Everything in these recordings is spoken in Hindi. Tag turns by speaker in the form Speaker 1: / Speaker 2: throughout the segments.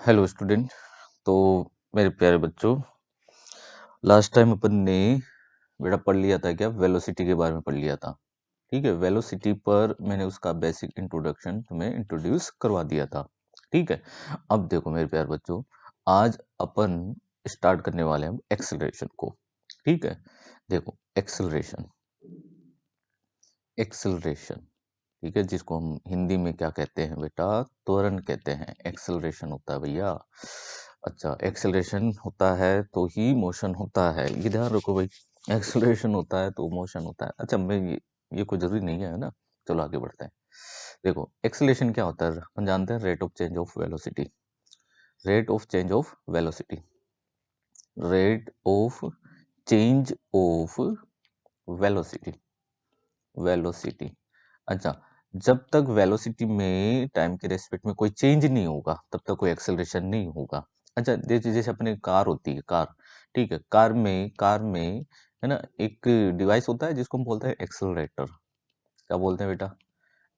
Speaker 1: Hello student. तो मेरे प्यारे बच्चों, लास्ट टाइम अपन ने बेटा पढ़ लिया था क्या, वेलोसिटी के बारे में पढ़ लिया था। ठीक है, वेलोसिटी पर मैंने उसका बेसिक इंट्रोडक्शन तुम्हें इंट्रोड्यूस करवा दिया था। ठीक है, अब देखो मेरे प्यारे बच्चों, आज अपन स्टार्ट करने वाले हैं एक्सेलरेशन को। ठीक है, देखो एक्सेलरेशन, एक्सेलरेशन, ठीक है, जिसको हम हिंदी में क्या कहते हैं बेटा, त्वरण कहते हैं। एक्सेलरेशन होता है भैया। अच्छा, एक्सेलरेशन होता है तो ही मोशन होता है, ये ध्यान रखो भाई। एक्सेलरेशन होता है तो मोशन होता है। अच्छा, मैं ये कोई जरूरी नहीं है ना। चलो आगे बढ़ते हैं। देखो एक्सेलरेशन क्या होता है, हम जानते हैं rate of change of velocity. Rate of change of velocity, rate of change of velocity, velocity. अच्छा, जब तक वेलोसिटी में टाइम के रेस्पेक्ट में कोई चेंज नहीं होगा तब तक कोई एक्सेलरेशन नहीं होगा। अच्छा, जैसे जैसे अपने कार होती है, कार। ठीक है, कार में है ना, एक डिवाइस होता है जिसको हम बोलते हैं एक्सेलरेटर। क्या बोलते हैं बेटा?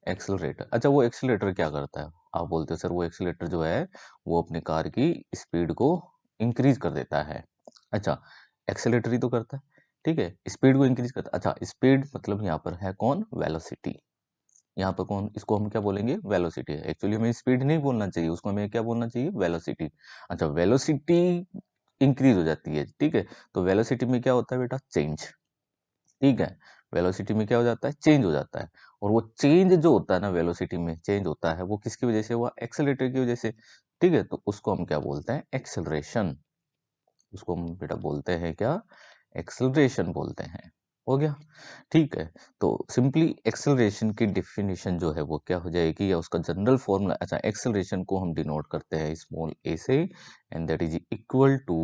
Speaker 1: एक्सेलरेटर। अच्छा, वो एक्सेलरेटर क्या करता है? आप बोलते हो सर वो एक्सेलरेटर जो है वो अपने कार की स्पीड को इंक्रीज कर देता है। अच्छा, एक्सेलरेटर ही तो करता है। ठीक है, स्पीड को इंक्रीज करता है। अच्छा, स्पीड मतलब यहाँ पर है कौन? वेलोसिटी। यहाँ पर कौन, इसको हम क्या बोलेंगे? वेलोसिटी है। एक्चुअली हमें स्पीड नहीं बोलना चाहिए, उसको हमें क्या बोलना चाहिए? वेलोसिटी। अच्छा, वेलोसिटी इंक्रीज हो जाती है। ठीक है, तो वेलोसिटी में क्या होता है बेटा? चेंज। ठीक है, वेलोसिटी में क्या हो जाता है? चेंज हो जाता है। और वो चेंज जो होता है ना, वेलोसिटी में चेंज होता है, वो किसकी वजह से हुआ? एक्सेलरेटर की वजह से। ठीक है, तो उसको हम क्या बोलते हैं? एक्सेलरेशन। उसको हम बेटा बोलते हैं क्या? एक्सेलरेशन बोलते हैं। हो गया? ठीक है, तो सिंपली एक्सेलरेशन की डेफिनेशन जो है वो क्या हो जाएगी, या उसका जनरल फॉर्मूला। अच्छा, एक्सेलरेशन को हम डिनोट करते हैं स्मॉल ए से, and that is equal to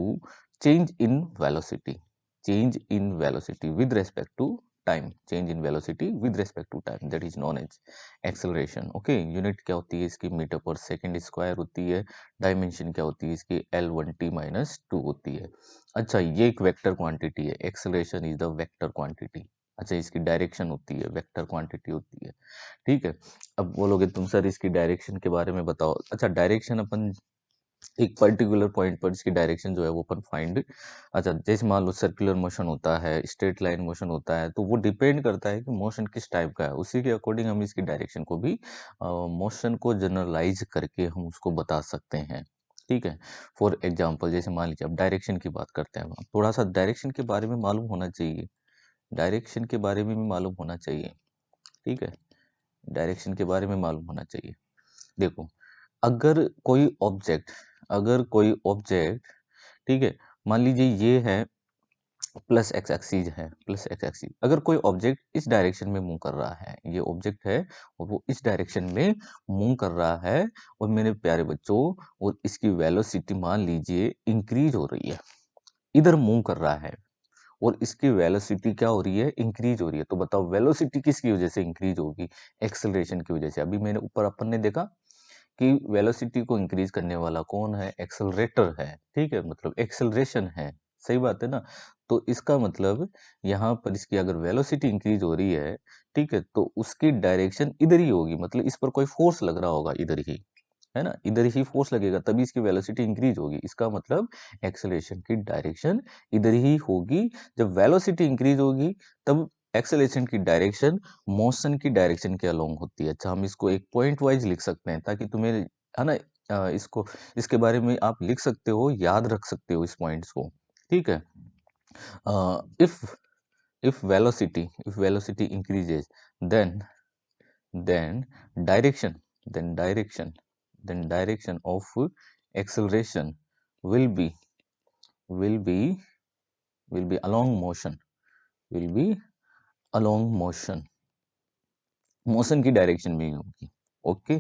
Speaker 1: change in velocity, change in velocity with respect to time, change in velocity with respect to time, that is known as acceleration. Okay, unit क्या होती है इसकी? मीटर पर सेकेंड स्क्वायर होती है। डायमेंशन क्या होती है इसकी? L1t-2 होती है। अच्छा, ये एक वेक्टर क्वांटिटी है, acceleration is the vector quantity. अच्छा, इसकी डायरेक्शन होती है, वेक्टर क्वांटिटी होती है। ठीक है, अब बोलोगे तुम सर इसकी डायरेक्शन के बारे में बताओ। अच्छा, डायरेक्शन अपन एक पर्टिकुलर पॉइंट पर इसकी डायरेक्शन जो है वो अपन फाइंड। अच्छा, जैसे मान लो सर्कुलर मोशन होता है, स्ट्रेट लाइन मोशन होता है, तो वो डिपेंड करता है कि मोशन किस टाइप का है, उसी के अकॉर्डिंग हम इसकी डायरेक्शन को भी, मोशन को जनरलाइज करके हम उसको बता सकते हैं। ठीक है, फॉर एग्जाम्पल जैसे मान लीजिए अब डायरेक्शन की बात करते हैं, थोड़ा सा डायरेक्शन के बारे में मालूम होना चाहिए, डायरेक्शन के बारे में भी मालूम होना चाहिए। ठीक है, डायरेक्शन के बारे में मालूम होना चाहिए। देखो, अगर कोई ऑब्जेक्ट, अगर कोई ऑब्जेक्ट, ठीक है, मान लीजिए ये है प्लस एक्स एक्सीज है, प्लस एक्स एक्सीज, अगर कोई ऑब्जेक्ट इस डायरेक्शन में मूव कर रहा है, ये ऑब्जेक्ट है और वो इस डायरेक्शन में मूव कर रहा है, और मेरे प्यारे बच्चों, और इसकी वेलोसिटी मान लीजिए इंक्रीज हो रही है, इधर मूव कर रहा है, और इसकी वेलोसिटी क्या हो रही है? इंक्रीज हो रही है। तो बताओ वेलोसिटी किसकी वजह से इंक्रीज होगी? एक्सेलरेशन की वजह से। अभी मैंने ऊपर अपन ने देखा कि वेलोसिटी को इंक्रीज करने वाला कौन है? एक्सेलरेटर है। ठीक है, मतलब एक्सेलरेशन है। सही बात है ना? तो इसका मतलब यहाँ पर इसकी अगर वेलोसिटी इंक्रीज हो रही है, ठीक है, तो उसकी डायरेक्शन इधर ही होगी, मतलब इस पर कोई फोर्स लग रहा होगा इधर ही, है ना, इधर ही फोर्स लगेगा तभी इसकी वेलोसिटी इंक्रीज होगी। इसका मतलब एक्सेलरेशन की डायरेक्शन इधर ही होगी। जब वेलोसिटी इंक्रीज होगी तब एक्सेलरेशन की डायरेक्शन मोशन की डायरेक्शन के अलोंग होती है। अच्छा, हम इसको एक पॉइंट वाइज लिख सकते हैं ताकि तुम्हें, है ना, इसको, इसके बारे में आप लिख सकते हो, याद रख सकते हो इस पॉइंट्स को। ठीक है, if if velocity increases, then then direction then direction of acceleration will be will be will be along motion, will be along motion की डायरेक्शन में ही होगी। ओके,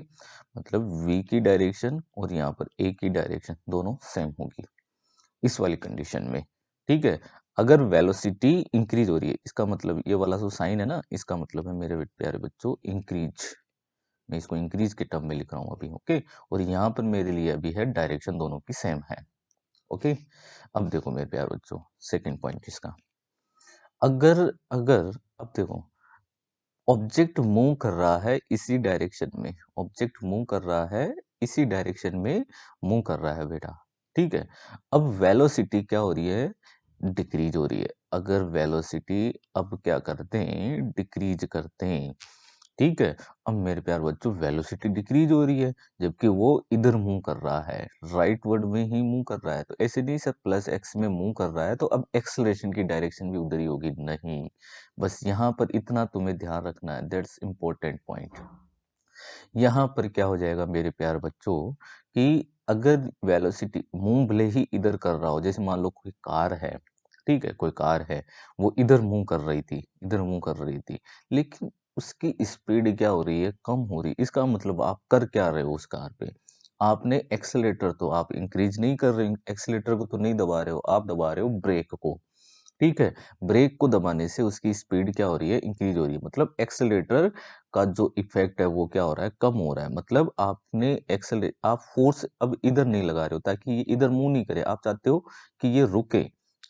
Speaker 1: मतलब v की डायरेक्शन और यहाँ पर a की डायरेक्शन दोनों सेम होगी इस वाली कंडीशन में। ठीक है, अगर वेलोसिटी इंक्रीज हो रही है, इसका मतलब ये वाला जो साइन है ना, इसका मतलब है मेरे प्यारे बच्चों इंक्रीज। मैं इसको इंक्रीज के टर्म में लिख रहा हूँ अभी। ओके, और यहाँ पर मेरे लिए अभी है डायरेक्शन दोनों की सेम है। ओके, अब देखो मेरे प्यारे बच्चों, सेकंड पॉइंट इसका, अगर अगर अब देखो, ऑब्जेक्ट मूव कर रहा है इसी डायरेक्शन में, ऑब्जेक्ट मूव कर रहा है इसी डायरेक्शन में मूव कर रहा है बेटा, ठीक है। अब वेलोसिटी क्या हो रही है, डिक्रीज हो रही है। अगर वेलोसिटी अब क्या करते हैं, डिक्रीज करते हैं, ठीक है। अब मेरे प्यारे बच्चों वेलोसिटी डिक्रीज हो रही है, जबकि वो इधर मूव कर रहा है, राइट वर्ड में ही मूव कर रहा है। तो ऐसे नहीं सर प्लस एक्स में मूव कर रहा है तो अब एक्सलेशन की डायरेक्शन भी उधर ही होगी, नहीं। बस यहाँ पर इतना तुम्हें ध्यान रखना है, दैट्स इंपॉर्टेंट पॉइंट। यहाँ पर क्या हो जाएगा मेरे प्यारे बच्चों कि अगर वेलोसिटी मूव भले ही इधर कर रहा हो, जैसे मान लो कोई कार है, ठीक है, कोई कार है, वो इधर मूव कर रही थी, इधर मूव कर रही थी, लेकिन उसकी स्पीड क्या हो रही है, कम हो रही है। इसका मतलब आप कर क्या रहे हो उस कार पे, आपने एक्सेलेटर तो आप इंक्रीज नहीं कर रहे, एक्सेलेटर को तो नहीं दबा रहे हो, आप दबा रहे हो ब्रेक को, ठीक है। ब्रेक को दबाने से उसकी स्पीड क्या हो रही है, इंक्रीज हो रही है। मतलब एक्सेलेरेटर का जो इफेक्ट है वो क्या हो रहा है, कम हो रहा है। मतलब आपने आप फोर्स अब इधर नहीं लगा रहे हो ताकि ये इधर मूव नहीं करे, आप चाहते हो कि ये रुके,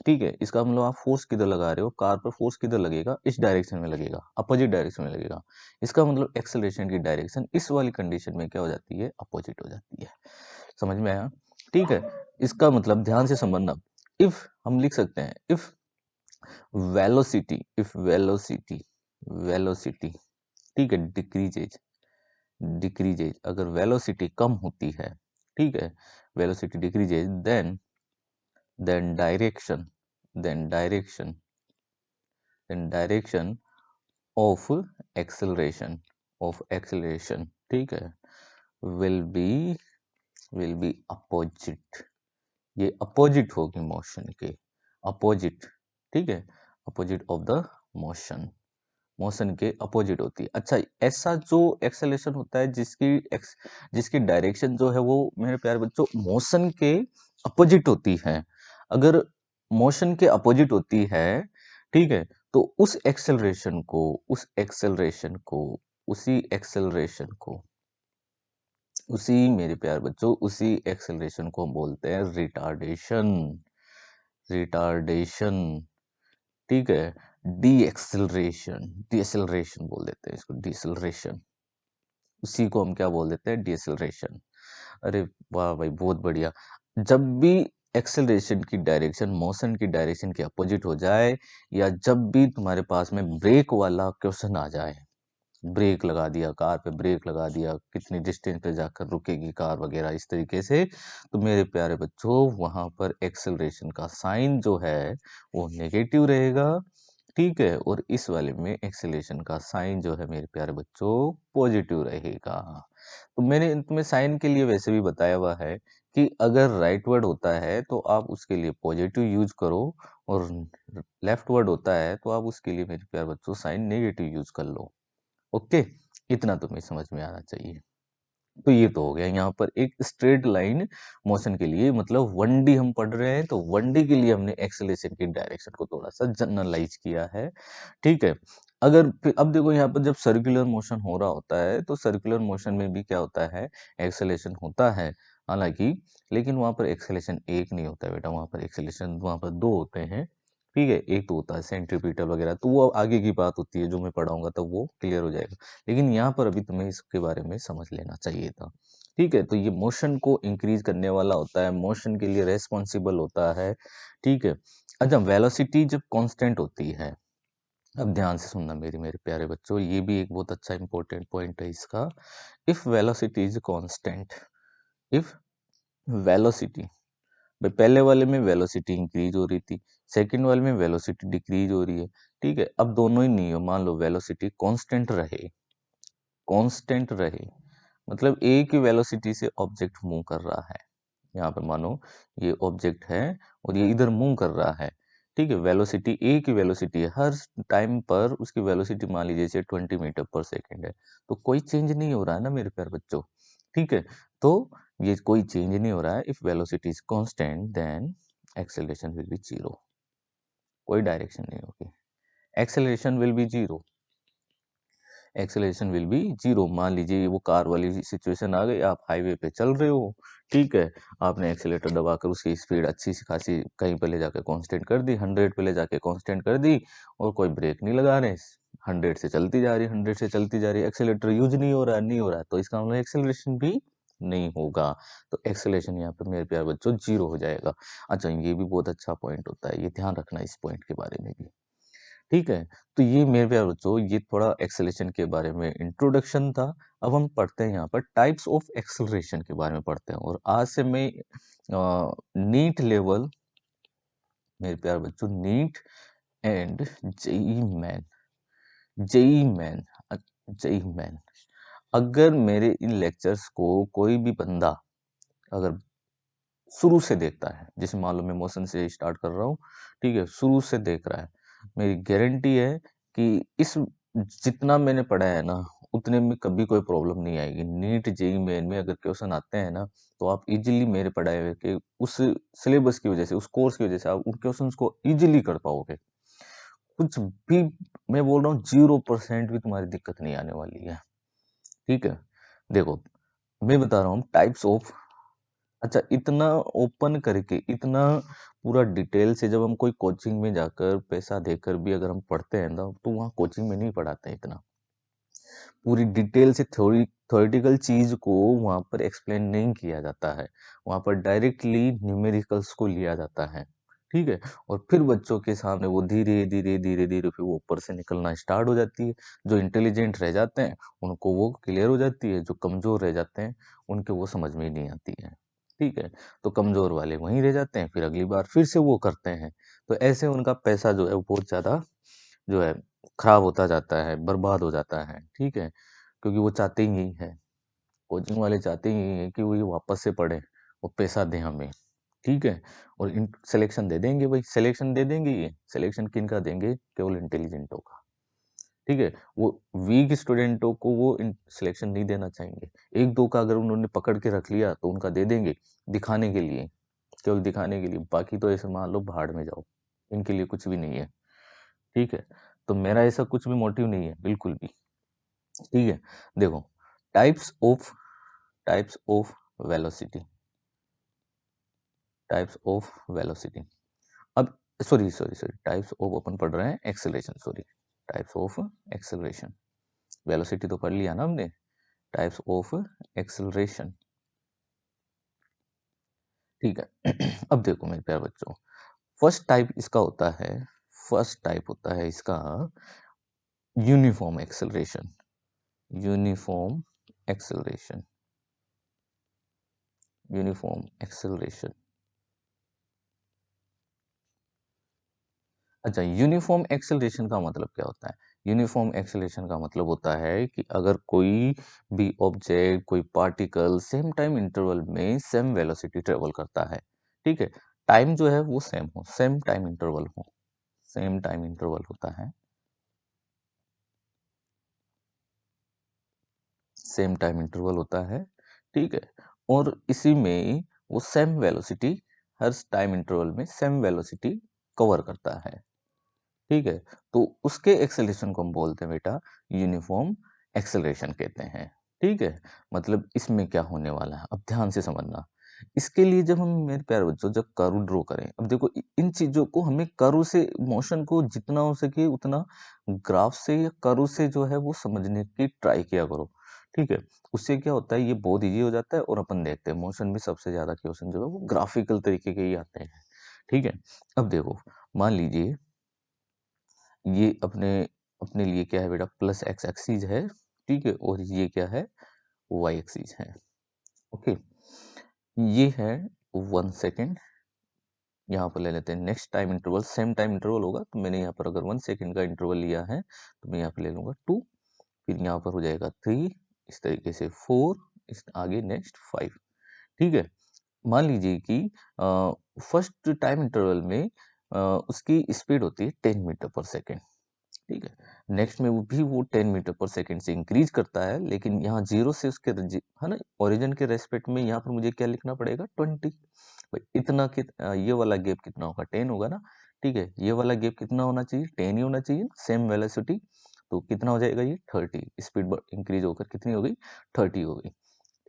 Speaker 1: ठीक है। इसका मतलब आप फोर्स किधर लगा रहे हो, कार पर फोर्स किधर लगेगा, इस डायरेक्शन में लगेगा, अपोजिट डायरेक्शन में लगेगा। इसका मतलब एक्सेलरेशन की डायरेक्शन इस वाली कंडीशन में क्या हो जाती है, अपोजिट हो जाती है। समझ में आया, ठीक है। इसका मतलब ध्यान से समझना, इफ हम लिख सकते हैं, इफ वेलोसिटी, ठीक है, डिक्रीजेज अगर वेलोसिटी कम होती है, ठीक है, velocity decreases then direction then direction then direction of acceleration, ठीक है, विल बी अपोजिट। ये अपोजिट होगी मोशन के, अपोजिट, ठीक है, opposite of the motion, motion के अपोजिट होती है। अच्छा, ऐसा जो एक्सेलेरेशन होता है जिसकी डायरेक्शन जो है वो मेरे प्यारे बच्चों मोशन के अपोजिट होती है, अगर मोशन के अपोजिट होती है, ठीक है, तो उसी मेरे प्यारे बच्चों उसी एक्सेलरेशन को हम बोलते हैं रिटार्डेशन, ठीक है। डी एक्सेलरेशन बोल देते हैं इसको, डिसलरेशन, उसी को हम क्या बोल देते हैं, डिसलरेशन। अरे वाह भाई, बहुत बढ़िया। जब भी एक्सेलरेशन की डायरेक्शन मोशन की डायरेक्शन के अपोजिट हो जाए, या जब भी तुम्हारे पास में ब्रेक वाला क्वेश्चन आ जाए, ब्रेक लगा दिया, कार पे ब्रेक लगा दिया, कितनी डिस्टेंस पे जाकर रुकेगी कार वगैरह इस तरीके से, तो मेरे प्यारे बच्चों वहां पर एक्सेलरेशन का साइन जो है वो नेगेटिव रहेगा, ठीक है। और इस वाले में एक्सेलरेशन का साइन जो है मेरे प्यारे बच्चों पॉजिटिव रहेगा। तो मैंने तुम्हें साइन के लिए वैसे भी बताया हुआ है कि अगर राइट वर्ड होता है तो आप उसके लिए पॉजिटिव यूज करो, और लेफ्ट वर्ड होता है तो आप उसके लिए मेरे प्यारे बच्चों साइन नेगेटिव यूज कर लो। ओके, इतना तुम्हें समझ में आना चाहिए। तो ये तो हो गया यहाँ पर एक स्ट्रेट लाइन मोशन के लिए, मतलब 1D हम पढ़ रहे हैं तो 1D के लिए हमने एक्सेलरेशन की डायरेक्शन को थोड़ा सा जनरलाइज किया है, ठीक है। अगर फिर अब देखो यहाँ पर जब सर्कुलर मोशन हो रहा होता है तो सर्कुलर मोशन में भी क्या होता है, एक्सेलरेशन होता है हालांकि, लेकिन वहां पर एक्सेलरेशन एक नहीं होता है बेटा, वहां पर एक्सेलरेशन वहां पर दो होते हैं, ठीक है। एक तो होता है सेंट्रीपिटल वगैरह, तो वो आगे की बात होती है, जो मैं पढ़ाऊंगा तब वो क्लियर हो जाएगा, लेकिन यहाँ पर अभी तुम्हें इसके बारे में समझ लेना चाहिए था, ठीक है। तो ये मोशन को इंक्रीज करने वाला होता है, मोशन के लिए रेस्पॉन्सिबल होता है, ठीक है। अच्छा, वेलोसिटी जब कांस्टेंट होती है, अब ध्यान से सुनना मेरे प्यारे बच्चों, ये भी एक बहुत अच्छा इंपॉर्टेंट पॉइंट है इसका। If velocity is constant, if velocity, भाई पहले वाले में वेलोसिटी इंक्रीज हो रही थी, सेकंड वाले में वेलोसिटी डिक्रीज हो रही है, ठीक है। अब दोनों ही नहीं हो, मान लो वेलोसिटी कांस्टेंट रहे, मतलब एक ही वेलोसिटी से ऑब्जेक्ट मूव कर रहा है। यहाँ पर मानो ये ऑब्जेक्ट है और ये इधर मूव कर रहा है, ठीक है। वेलोसिटी एक ही वेलोसिटी है, हर टाइम पर उसकी वेलोसिटी मान लीजिए जैसे 20 मीटर पर सेकेंड है, तो कोई चेंज नहीं हो रहा है ना मेरे प्यारे बच्चों, ठीक है। तो ये कोई चेंज नहीं हो रहा है, if velocity is constant then acceleration will be zero, कोई डायरेक्शन नहीं होगी, acceleration will be zero, acceleration will be zero. मान लीजिए वो कार वाली सिचुएशन आ गई, आप हाईवे पे चल रहे हो, ठीक है, आपने एक्सेलेटर दबाकर उसकी स्पीड अच्छी सी खासी कहीं पे ले जाके कांस्टेंट कर दी, 100 पे ले जाके कांस्टेंट कर दी, और कोई ब्रेक नहीं लगा रहे, 100 से चलती जा रही, 100 से चलती जा रही, एक्सेलेटर यूज नहीं हो रहा है, तो इसका मतलब एक्सेलरेशन भी नहीं होगा। तो एक्सेलरेशन यहाँ पे मेरे प्यारे बच्चों 0 हो जाएगा। अच्छा, ये भी बहुत अच्छा पॉइंट होता है, ये ध्यान रखना इस पॉइंट के बारे में भी। ठीक है? तो ये मेरे प्यारे बच्चों ये थोड़ा एक्सेलरेशन के बारे में इंट्रोडक्शन था। अब हम पढ़ते हैं यहाँ पर टाइप्स ऑफ एक्सेलरेशन के बारे में पढ़ते हैं और आज से मैं नीट लेवल मेरे प्यारे बच्चों neat and JEE main JEE main JEE main अगर मेरे इन लेक्चर्स को कोई भी बंदा अगर शुरू से देखता है, जैसे मान लो मैं मोशन से स्टार्ट कर रहा हूँ, ठीक है, शुरू से देख रहा है, मेरी गारंटी है कि इस जितना मैंने पढ़ा है ना उतने में कभी कोई प्रॉब्लम नहीं आएगी। नीट जेईई मेन में अगर क्वेश्चन आते हैं ना तो आप इजीली मेरे पढ़ाए हुए के उस सिलेबस की वजह से उस कोर्स की वजह से आप उन क्वेश्चंस को इजीली कर पाओगे। कुछ भी मैं बोल रहा हूँ 0% भी तुम्हारी दिक्कत नहीं आने वाली है। ठीक है, देखो मैं बता रहा हूँ टाइप्स ऑफ अच्छा इतना ओपन करके इतना पूरा डिटेल से जब हम कोई कोचिंग में जाकर पैसा देकर भी अगर हम पढ़ते हैं ना तो वहाँ कोचिंग में नहीं पढ़ाते हैं इतना पूरी डिटेल से थ्योरेटिकल चीज को वहाँ पर एक्सप्लेन नहीं किया जाता है वहाँ पर डायरेक्टली न्यूमेरिकल्स को लिया जाता है ठीक है और फिर बच्चों के सामने वो धीरे धीरे धीरे धीरे फिर वो ऊपर से निकलना स्टार्ट हो जाती है जो इंटेलिजेंट रह जाते हैं उनको वो क्लियर हो जाती है जो कमजोर रह जाते हैं उनके वो समझ में ही नहीं आती है ठीक है तो कमजोर वाले वहीं रह जाते हैं फिर अगली बार फिर से वो करते हैं तो ऐसे उनका पैसा जो है वो बहुत ज्यादा जो है खराब होता जाता है, बर्बाद हो जाता है, ठीक है? क्योंकि वो चाहते ही यही है, कोचिंग वाले चाहते ही यही है कि वो ये वापस से पढ़ें और पैसा दें हमें, ठीक है? और इन सिलेक्शन दे देंगे भाई, सिलेक्शन दे देंगे ये, सिलेक्शन किनका देंगे? केवल इंटेलिजेंटों का, ठीक है? वो वीक स्टूडेंटों को वो सिलेक्शन नहीं देना चाहेंगे। 1-2 का अगर उन्होंने पकड़ के रख लिया तो उनका दे देंगे, दिखाने के लिए, केवल दिखाने के लिए, बाकी तो ऐसे मान लो भाड़ में जाओ, इनके लिए कुछ भी नहीं है। ठीक है तो मेरा ऐसा कुछ भी मोटिव नहीं है बिल्कुल भी ठीक है देखो types of velocity types of velocity अब sorry sorry sorry types of अपन पढ़ रहे हैं acceleration sorry types of acceleration velocity तो पढ़ लिया ना हमने टाइप्स ऑफ एक्सेलरेशन ठीक है अब देखो मेरे प्यारे बच्चों फर्स्ट टाइप होता है इसका uniform acceleration uniform acceleration uniform acceleration अच्छा यूनिफॉर्म एक्सेलरेशन का मतलब क्या होता है यूनिफॉर्म एक्सेलरेशन का मतलब होता है कि अगर कोई भी ऑब्जेक्ट कोई पार्टिकल सेम टाइम इंटरवल में सेम वेलोसिटी ट्रेवल करता है ठीक है टाइम जो है वो सेम हो सेम टाइम इंटरवल हो सेम टाइम इंटरवल होता है सेम टाइम इंटरवल होता है ठीक है और इसी में वो सेम वेलोसिटी हर टाइम इंटरवल में सेम वेलोसिटी कवर करता है ठीक है तो उसके एक्सेलरेशन को हम बोलते हैं बेटा यूनिफॉर्म एक्सेलरेशन कहते हैं ठीक है मतलब इसमें क्या होने वाला है अब ध्यान से समझना इसके लिए जब हम मेरे प्यारे बच्चों जब कर्व ड्रॉ करें अब देखो इन चीजों को हमें कर्व से मोशन को जितना हो सके उतना ग्राफ से या कर्व से जो है वो समझने की ट्राई किया करो ठीक है उससे क्या होता है ये बहुत इजी हो जाता है और अपन देखते हैं मोशन में सबसे ज्यादा क्वेश्चन जो है वो ग्राफिकल तरीके के ही आते हैं ठीक है अब देखो मान लीजिए ये अपने अपने लिए क्या है बेटा प्लस एक्स एक्सीज है ठीक है और ये क्या है वाई एक्सीज है ओके ये है 1 सेकेंड यहाँ पर ले लेते हैं next time interval same time interval होगा तो मैंने यहाँ पर अगर 1 सेकेंड का इंटरवल लिया है तो मैं यहाँ पर ले लूंगा 2 फिर यहाँ पर हो जाएगा 3 इस तरीके से 4 इस आगे नेक्स्ट 5 ठीक है मान लीजिए कि फर्स्ट टाइम इंटरवल में उसकी स्पीड होती है 10 मीटर पर सेकेंड ठीक है नेक्स्ट में वो भी वो 10 मीटर पर सेकेंड से इंक्रीज करता है लेकिन यहाँ जीरो से उसके है ना ओरिजिन के रेस्पेक्ट में यहाँ पर मुझे क्या लिखना पड़ेगा 20 भाई इतना ये वाला गैप कितना होगा 10 होगा ना ठीक है ये वाला गैप कितना होना चाहिए 10 ही होना चाहिए सेम वेलोसिटी तो कितना हो जाएगा ये 30 स्पीड इंक्रीज होकर कितनी हो गई 30 हो गई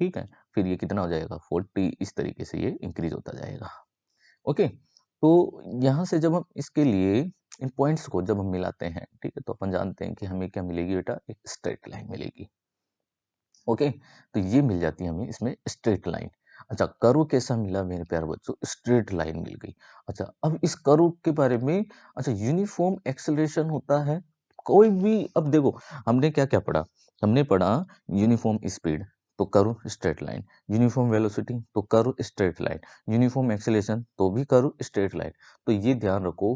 Speaker 1: ठीक है फिर ये कितना हो जाएगा 40 इस तरीके से ये इंक्रीज होता जाएगा ओके तो यहाँ से जब हम इसके लिए इन पॉइंट्स को जब हम मिलाते हैं ठीक है तो अपन जानते हैं कि हमें क्या मिलेगी बेटा एक स्ट्रेट लाइन मिलेगी ओके, तो ये मिल जाती है हमें इसमें स्ट्रेट लाइन। अच्छा, कर्व कैसा मिला मेरे प्यारे बच्चों? स्ट्रेट लाइन मिल गई। अच्छा, अब इस कर्व के बारे में, अच्छा, यूनिफॉर्म एक्सेलरेशन होता है कोई भी। अब देखो, हमने क्या-क्या पढ़ा? हमने पढ़ा यूनिफॉर्म स्पीड, तो curve straight line, uniform velocity तो curve straight line, uniform acceleration तो भी कर्व स्ट्रेट लाइन। तो ये ध्यान रखो,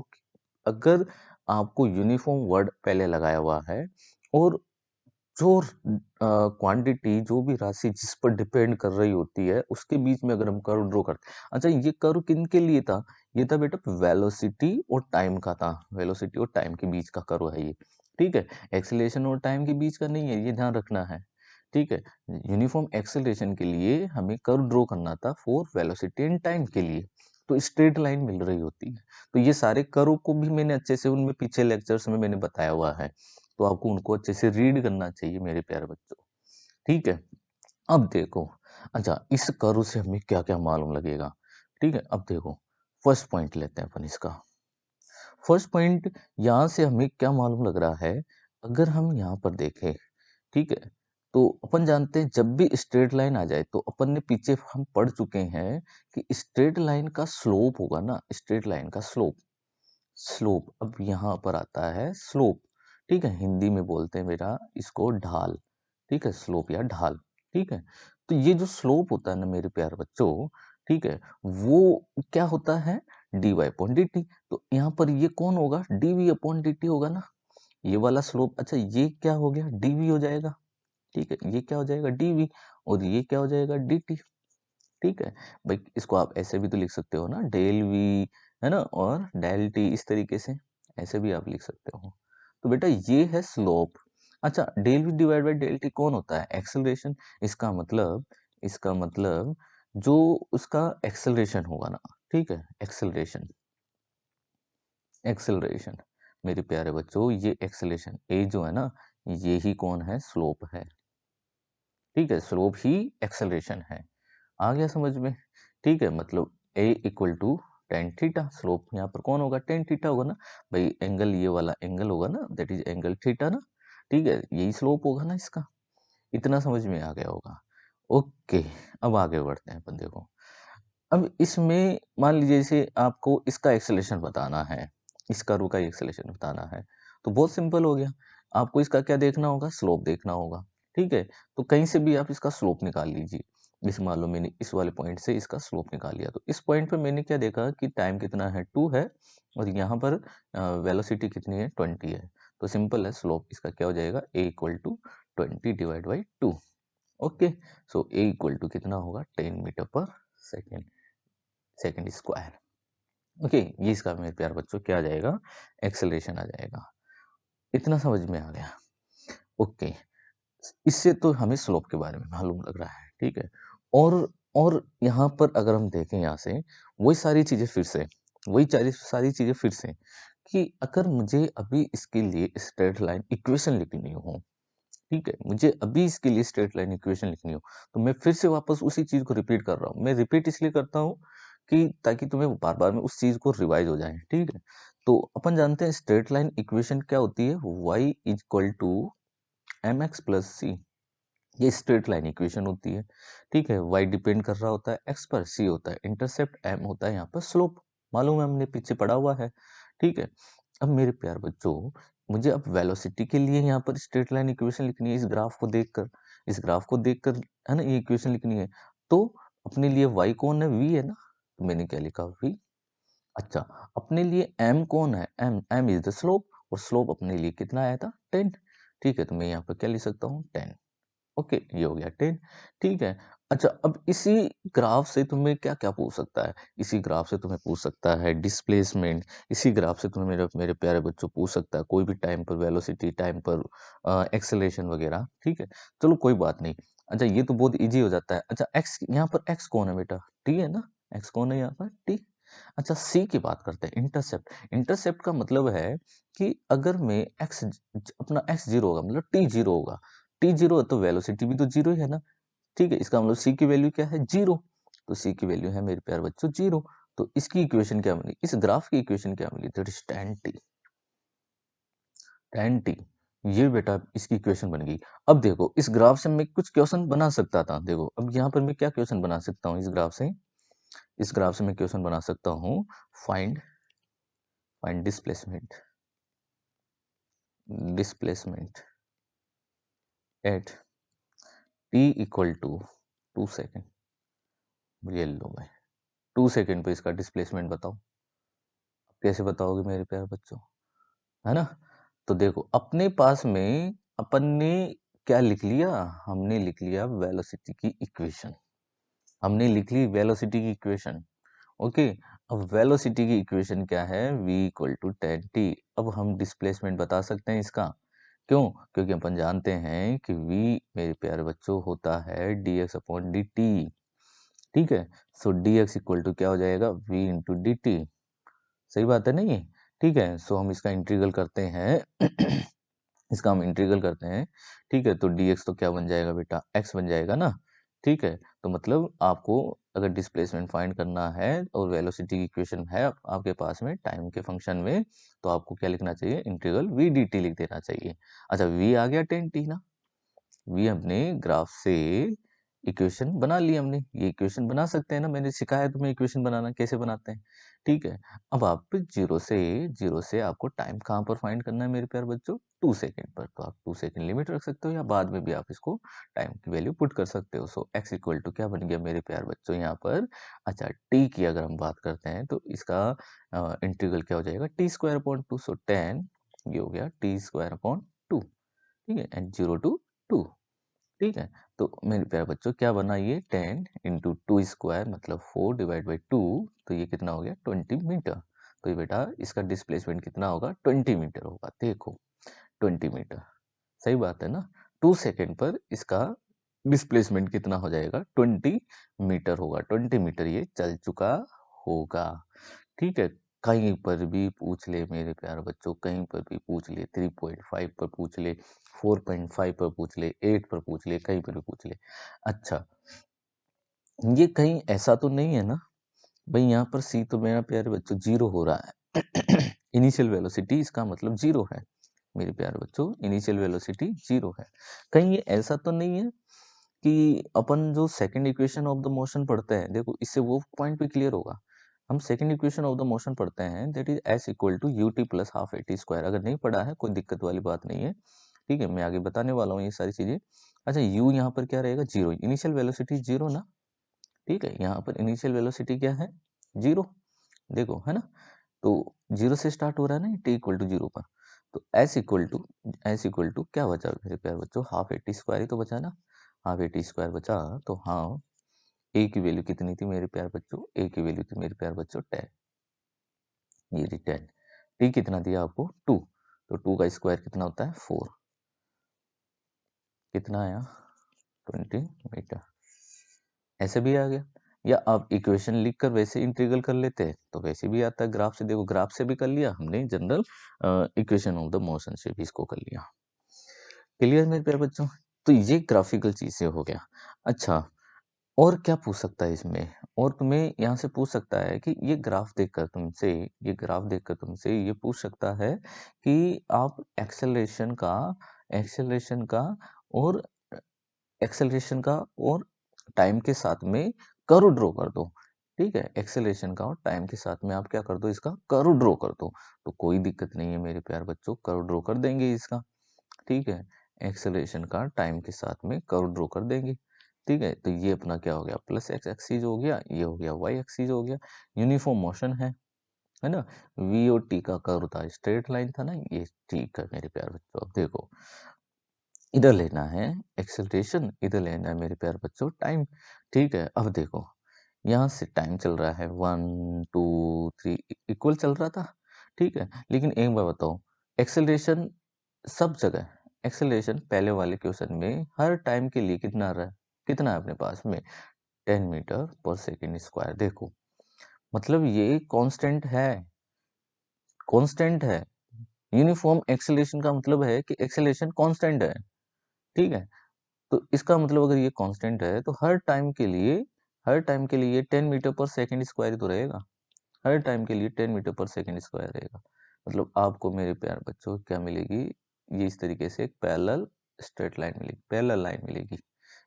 Speaker 1: अगर आपको यूनिफॉर्म वर्ड पहले लगाया हुआ है और जो क्वांटिटी, जो भी राशि जिस पर डिपेंड कर रही होती है, उसके बीच में अगर हम कर्व ड्रॉ करते हैं। अच्छा, ये कर्व किनके लिए था? ये था बेटा वेलोसिटी और टाइम का था। वेलोसिटी और टाइम के बीच का कर्व है ये। ठीक है? एक्सेलरेशन और टाइम के बीच का नहीं है, ये ध्यान रखना है। ठीक है? यूनिफॉर्म एक्सेलरेशन के लिए हमें कर्व ड्रॉ करना था फॉर वेलोसिटी एंड टाइम के लिए। तो स्ट्रेट लाइन मिल रही होती है। तो ये सारे कर्व को भी मैंने अच्छे से उनमें पीछे लेक्चर्स में मैंने बताया हुआ है। तो आपको उनको अच्छे से रीड करना चाहिए मेरे प्यारे बच्चों। ठीक है? अब देखो, अच्छा, इस कर्व से हमें क्या-क्या मालूम लगेगा? ठीक है? अब देखो, फर्स्ट पॉइंट लेते हैं अपन इसका। फर्स्ट पॉइंट यहाँ से हमें क्या मालूम लग रहा है? अगर हम यहाँ पर देखें, ठीक है? तो अपन जानते हैं जब भी स्ट्रेट लाइन आ जाए, तो अपन ने पीछे हम पढ़ चुके हैं कि स्ट्रेट लाइन का स्लोप होगा ना, स्ट्रेट लाइन का स्लोप। स्लोप, अब यहाँ पर आता है स्लोप। ठीक है? हिंदी में बोलते हैं बेटा इसको ढाल। ठीक है? स्लोप या ढाल। ठीक है? तो ये जो स्लोप होता है ना मेरे प्यारे बच्चों, ठीक है? वो क्या होता है? dy upon dt। तो यहाँ पर ये कौन होगा? dv अपॉन dt होगा ना। ये वाला स्लोप, अच्छा, ये क्या हो गया? dv हो जाएगा। ठीक है? ये क्या हो जाएगा? dv। और ये क्या हो जाएगा? dt। ठीक है? भाई, इसको आप ऐसे भी तो लिख सकते हो ना, डेल वी, है ना, और डेल टी, इस तरीके से ऐसे भी आप लिख सकते हो। तो बेटा ये है स्लोप। अच्छा, del V divide by del T कौन होता है? एक्सेलरेशन। इसका मतलब जो उसका एक्सेलरेशन होगा ना, ठीक है, एक्सेलरेशन, एक्सेलरेशन मेरे प्यारे बच्चों, ये एक्सेलरेशन ए जो है ना, ये ही कौन है? स्लोप है। ठीक है? स्लोप ही एक्सेलरेशन है। आ गया समझ में? ठीक है? मतलब a equal to tan theta, slope यहाँ पर कौन होगा? टेन थीटा होगा ना। भाई एंगल, ये वाला एंगल होगा ना, दैट इज एंगल थीटा ना। ठीक है? यही स्लोप होगा ना इसका। इतना समझ में आ गया होगा। ओके, अब आगे बढ़ते हैं अपन। देखो, अब इसमें मान लीजिए जैसे आपको इसका एक्सेलेरेशन बताना है, इस कर्व का एक्सेलेरेशन बताना है, तो बहुत सिंपल हो गया। आपको इसका क्या देखना होगा? स्लोप देखना होगा। ठीक है? तो कहीं से भी आप इसका स्लोप निकाल लीजिए। जैसे मान लो मैंने इस वाले पॉइंट से इसका स्लोप निकाल लिया, तो इस पॉइंट पे मैंने क्या देखा कि टाइम कितना है? 2 है, और यहाँ पर वेलोसिटी कितनी है? 20 है। तो सिंपल है, स्लोप इसका क्या हो जाएगा? a equal to 20 divide by 2। Okay, so a equal to कितना होगा? 10 मीटर पर सेकेंड, सेकंड स्क्वायर। ओके, ये इसका मेरे प्यारे बच्चों क्या आ जाएगा? एक्सेलरेशन आ जाएगा। इतना समझ में आ गया? ओके, इससे तो हमें स्लोप के बारे में मालूम लग रहा है। ठीक है? और यहाँ पर अगर हम देखें यहाँ से, वही सारी चीजें फिर से, वही सारी चीजें फिर से, कि अगर मुझे अभी इसके लिए स्ट्रेट लाइन इक्वेशन लिखनी हो, ठीक है, मुझे अभी इसके लिए स्ट्रेट लाइन इक्वेशन लिखनी हो, तो मैं फिर से वापस उसी चीज को रिपीट कर रहा हूँ। मैं रिपीट इसलिए करता हूँ कि ताकि तुम्हें बार बार में उस चीज को रिवाइज हो जाए। ठीक है? तो अपन जानते हैं स्ट्रेट लाइन इक्वेशन क्या होती है? y equal to M X plus C. ये स्ट्रेट लाइन इक्वेशन होती है। ठीक है? y डिपेंड कर रहा होता है x पर, c होता है इंटरसेप्ट, m होता है यहाँ पर स्लोप। मालूम है, हमने पीछे पढ़ा हुआ है। ठीक है? अब मेरे प्यार बच्चों, मुझे अब वेलोसिटी के लिए यहाँ पर स्ट्रेट लाइन इक्वेशन लिखनी है, इस ग्राफ को देखकर, इस ग्राफ को देखकर, है ना, ये इक्वेशन लिखनी है। तो अपने लिए y कौन है? v है ना। तो मैंने क्या लिखा? v। अच्छा, अपने लिए m कौन है? m इज द स्लोप, और स्लोप अपने लिए कितना आया था? 10। ठीक है? तो मैं यहाँ पर क्या लिख सकता हूँ? 10। ओके, ये हो गया 10। ठीक है? अच्छा, अब इसी ग्राफ से तुम्हें क्या-क्या पूछ सकता है? इसी ग्राफ से तुम्हें पूछ सकता है डिस्प्लेसमेंट, इसी ग्राफ से तुम्हें मेरे मेरे प्यारे बच्चों पूछ सकता है कोई भी टाइम पर वेलोसिटी, टाइम पर एक्सेलरेशन वगैरह। ठीक है? चलो कोई बात नहीं। अच्छा, ये तो बहुत ईज़ी हो जाता है। अच्छा, एक्स, यहाँ पर एक्स कौन है बेटा? टी है ना? एक्स कौन है यहाँ पर? टी। अच्छा, सी की बात करते हैं, इंटरसेप्ट। इंटरसेप्ट का मतलब है कि अगर मैं एक्स, अपना एक्स 0 होगा, मतलब टी 0 होगा। टी 0 है तो वेलोसिटी भी तो 0 ही है ना। ठीक है? इसका मतलब सी की वैल्यू क्या है? 0। तो सी की वैल्यू है मेरे प्यारे बच्चों 0। तो इसकी इक्वेशन क्या बनी? इस ग्राफ की इक्वेशन क्या मिली? That is tan t। tan t, ये बेटा इसकी इक्वेशन बन गई। अब देखो इस ग्राफ से मैं कुछ क्वेश्चन बना सकता था। देखो अब यहाँ पर मैं क्या क्वेश्चन बना सकता हूँ इस ग्राफ से मैं क्वेश्चन बना सकता हूँ। Find find displacement at t equal to 2 second. ये लो भाई, 2 सेकेंड पे इसका डिस्प्लेसमेंट बताओ। कैसे बताओगे मेरे प्यारे बच्चों, है ना? तो देखो अपने पास में अपन ने क्या लिख लिया, हमने लिख लिया वेलोसिटी की इक्वेशन। हमने लिख ली वेलोसिटी की इक्वेशन। ओके, अब वेलोसिटी की इक्वेशन क्या है, v इक्वल टू 10t। अब हम डिस्प्लेसमेंट बता सकते हैं इसका। क्यों? क्योंकि अपन जानते हैं कि v मेरे प्यारे बच्चों होता है dx अपॉन dt। ठीक है, सो dx इक्वल टू क्या हो जाएगा, v इंटू dt। सही बात है नहीं? ठीक है, सो हम इसका इंटीग्रल करते हैं इसका हम इंटीग्रल करते हैं। ठीक है, तो dx तो क्या बन जाएगा बेटा, x बन जाएगा ना। ठीक है, तो मतलब आपको अगर डिस्प्लेसमेंट फाइंड करना है और वेलोसिटी की इक्वेशन है आपके पास में टाइम के फंक्शन में, तो आपको क्या लिखना चाहिए, इंटीग्रल v dt लिख देना चाहिए। अच्छा, v आ गया 10t ना। वी हमने ग्राफ से इक्वेशन बना ली हमने। ये इक्वेशन बना सकते हैं ना, मैंने सिखाया तुम्हें इक्वेशन बनाना कैसे बनाते हैं। ठीक है, अब आप जीरो से आपको टाइम कहाँ पर फाइंड करना है मेरे प्यारे बच्चों, 2 सेकेंड पर। तो आप 2 सेकेंड लिमिट रख सकते हो या बाद में भी आप इसको टाइम की वैल्यू पुट कर सकते हो। सो एक्स इक्वल टू क्या बन गया मेरे प्यारे बच्चों यहाँ पर। अच्छा, टी की अगर हम बात करते हैं तो इसका इंटीग्रल क्या हो जाएगा, t² अपॉन 2। सो 10 ये हो गया t² अपॉन 2। ठीक है, एंड 0 to 2। ठीक है, तो मेरे प्यारे बच्चों क्या बना ये, 10 इंटू 2 स्क्वायर मतलब 4/2। तो ये कितना हो गया, 20 मीटर। तो ये बेटा इसका डिस्प्लेसमेंट कितना होगा, 20 मीटर होगा। देखो 20 मीटर, सही बात है ना। 2 सेकेंड पर इसका डिस्प्लेसमेंट कितना हो जाएगा, 20 मीटर होगा। 20 मीटर ये चल चुका होगा। ठीक है, कहीं पर भी पूछ ले मेरे प्यारे बच्चों, कहीं पर भी पूछ ले, 3.5 पर पूछ ले, 4.5 पर पूछ ले, 8 पर पूछ ले, कहीं पर भी पूछ ले। अच्छा, ये कहीं ऐसा तो नहीं है ना भाई, यहाँ पर सी तो मेरा प्यारे बच्चों जीरो हो रहा है इनिशियल वेलोसिटी इसका मतलब जीरो है मेरे प्यारे बच्चों, इनिशियल वेलोसिटी जीरो है। कहीं ये ऐसा तो नहीं है कि अपन जो second equation of the motion पढ़ते हैं, देखो इससे वो पॉइंट भी क्लियर होगा। हम second equation of the motion पढ़ते हैं, that is S equal to U T plus half A T square. अगर नहीं पढ़ा है कोई दिक्कत वाली बात नहीं है। ठीक है, मैं आगे बताने वाला हूँ ये सारी चीजें। अच्छा, यू यहाँ पर क्या रहेगा, जीरो, इनिशियल वेलोसिटी जीरो ना। ठीक है, यहाँ पर इनिशियल वेलोसिटी क्या है, जीरो। देखो है ना, तो जीरो से स्टार्ट हो रहा है ना टी इक्वल टू जीरो पर। तो एस इक्वल टू क्या बचा मेरे प्यारे बच्चों, हाफ ए टी स्क्वायर ही तो बचा ना। हाफ ए टी स्क्वायर बचा, तो हाँ ए की वैल्यू कितनी थी मेरे प्यारे बच्चों, ए की वैल्यू थी मेरे प्यारे बच्चों 10। ये रही 10। टी कितना दिया आपको, 2। तो 2 का स्क्वायर कितना होता है, 4। कितना आया, 20 मीटर। ऐसे भी आ गया, या आप इक्वेशन लिखकर वैसे इंटीग्रल कर लेते हैं तो वैसे भी आता है। ग्राफ से देखो, ग्राफ से भी कर लिया हमने, general equation of the motion से भी इसको कर लिया। क्लियर मेरे प्यारे बच्चों, तो ये ग्राफिकल चीज से हो गया। अच्छा, और क्या पूछ सकता है इसमें, और तुम्हें यहाँ से पूछ सकता है कि ये ग्राफ देखकर तुमसे ये पूछ सकता है कि आप एक्सेलरेशन का और टाइम के साथ में कर्व ड्रॉ कर दो। ठीक है, एक्सेलरेशन का और टाइम के साथ में आप क्या कर दो, इसका कर्व ड्रॉ कर दो। तो कोई दिक्कत नहीं है मेरे प्यारे बच्चों, कर्व ड्रॉ कर देंगे इसका। ठीक है, एक्सेलरेशन का टाइम के साथ में कर्व ड्रॉ कर देंगे। ठीक है, तो ये अपना क्या हो गया, प्लस एक्स एक्सीज हो गया, ये हो गया वाई एक्सीज हो गया। यूनिफॉर्म मोशन है ना। वी और टी का कर्व था, स्ट्रेट लाइन था ना, ये ठीक है मेरे प्यारे बच्चों। अब देखो इधर लेना है एक्सेलरेशन, इधर लेना है मेरे प्यारे बच्चों टाइम। ठीक है, अब देखो यहाँ से टाइम चल रहा है 1 2 3 इक्वल चल रहा था। ठीक है, लेकिन एक बार बताओ, एक्सेलरेशन सब जगह, एक्सेलरेशन पहले वाले क्वेश्चन में हर टाइम के लिए कितना रहा, कितना है अपने पास में, 10 मीटर पर सेकेंड स्क्वायर। देखो मतलब ये कांस्टेंट है। यूनिफॉर्म एक्सेलरेशन का मतलब है कि एक्सेलरेशन कांस्टेंट है। ठीक है, तो इसका मतलब अगर ये कांस्टेंट है तो हर टाइम के लिए 10 मीटर पर सेकेंड स्क्वायर तो रहेगा। हर टाइम के लिए 10 मीटर पर सेकेंड स्क्वायर रहेगा। मतलब आपको मेरे प्यारे बच्चों क्या मिलेगी, ये इस तरीके से एक पैरेलल स्ट्रेट लाइन मिलेगी, पैरेलल लाइन मिलेगी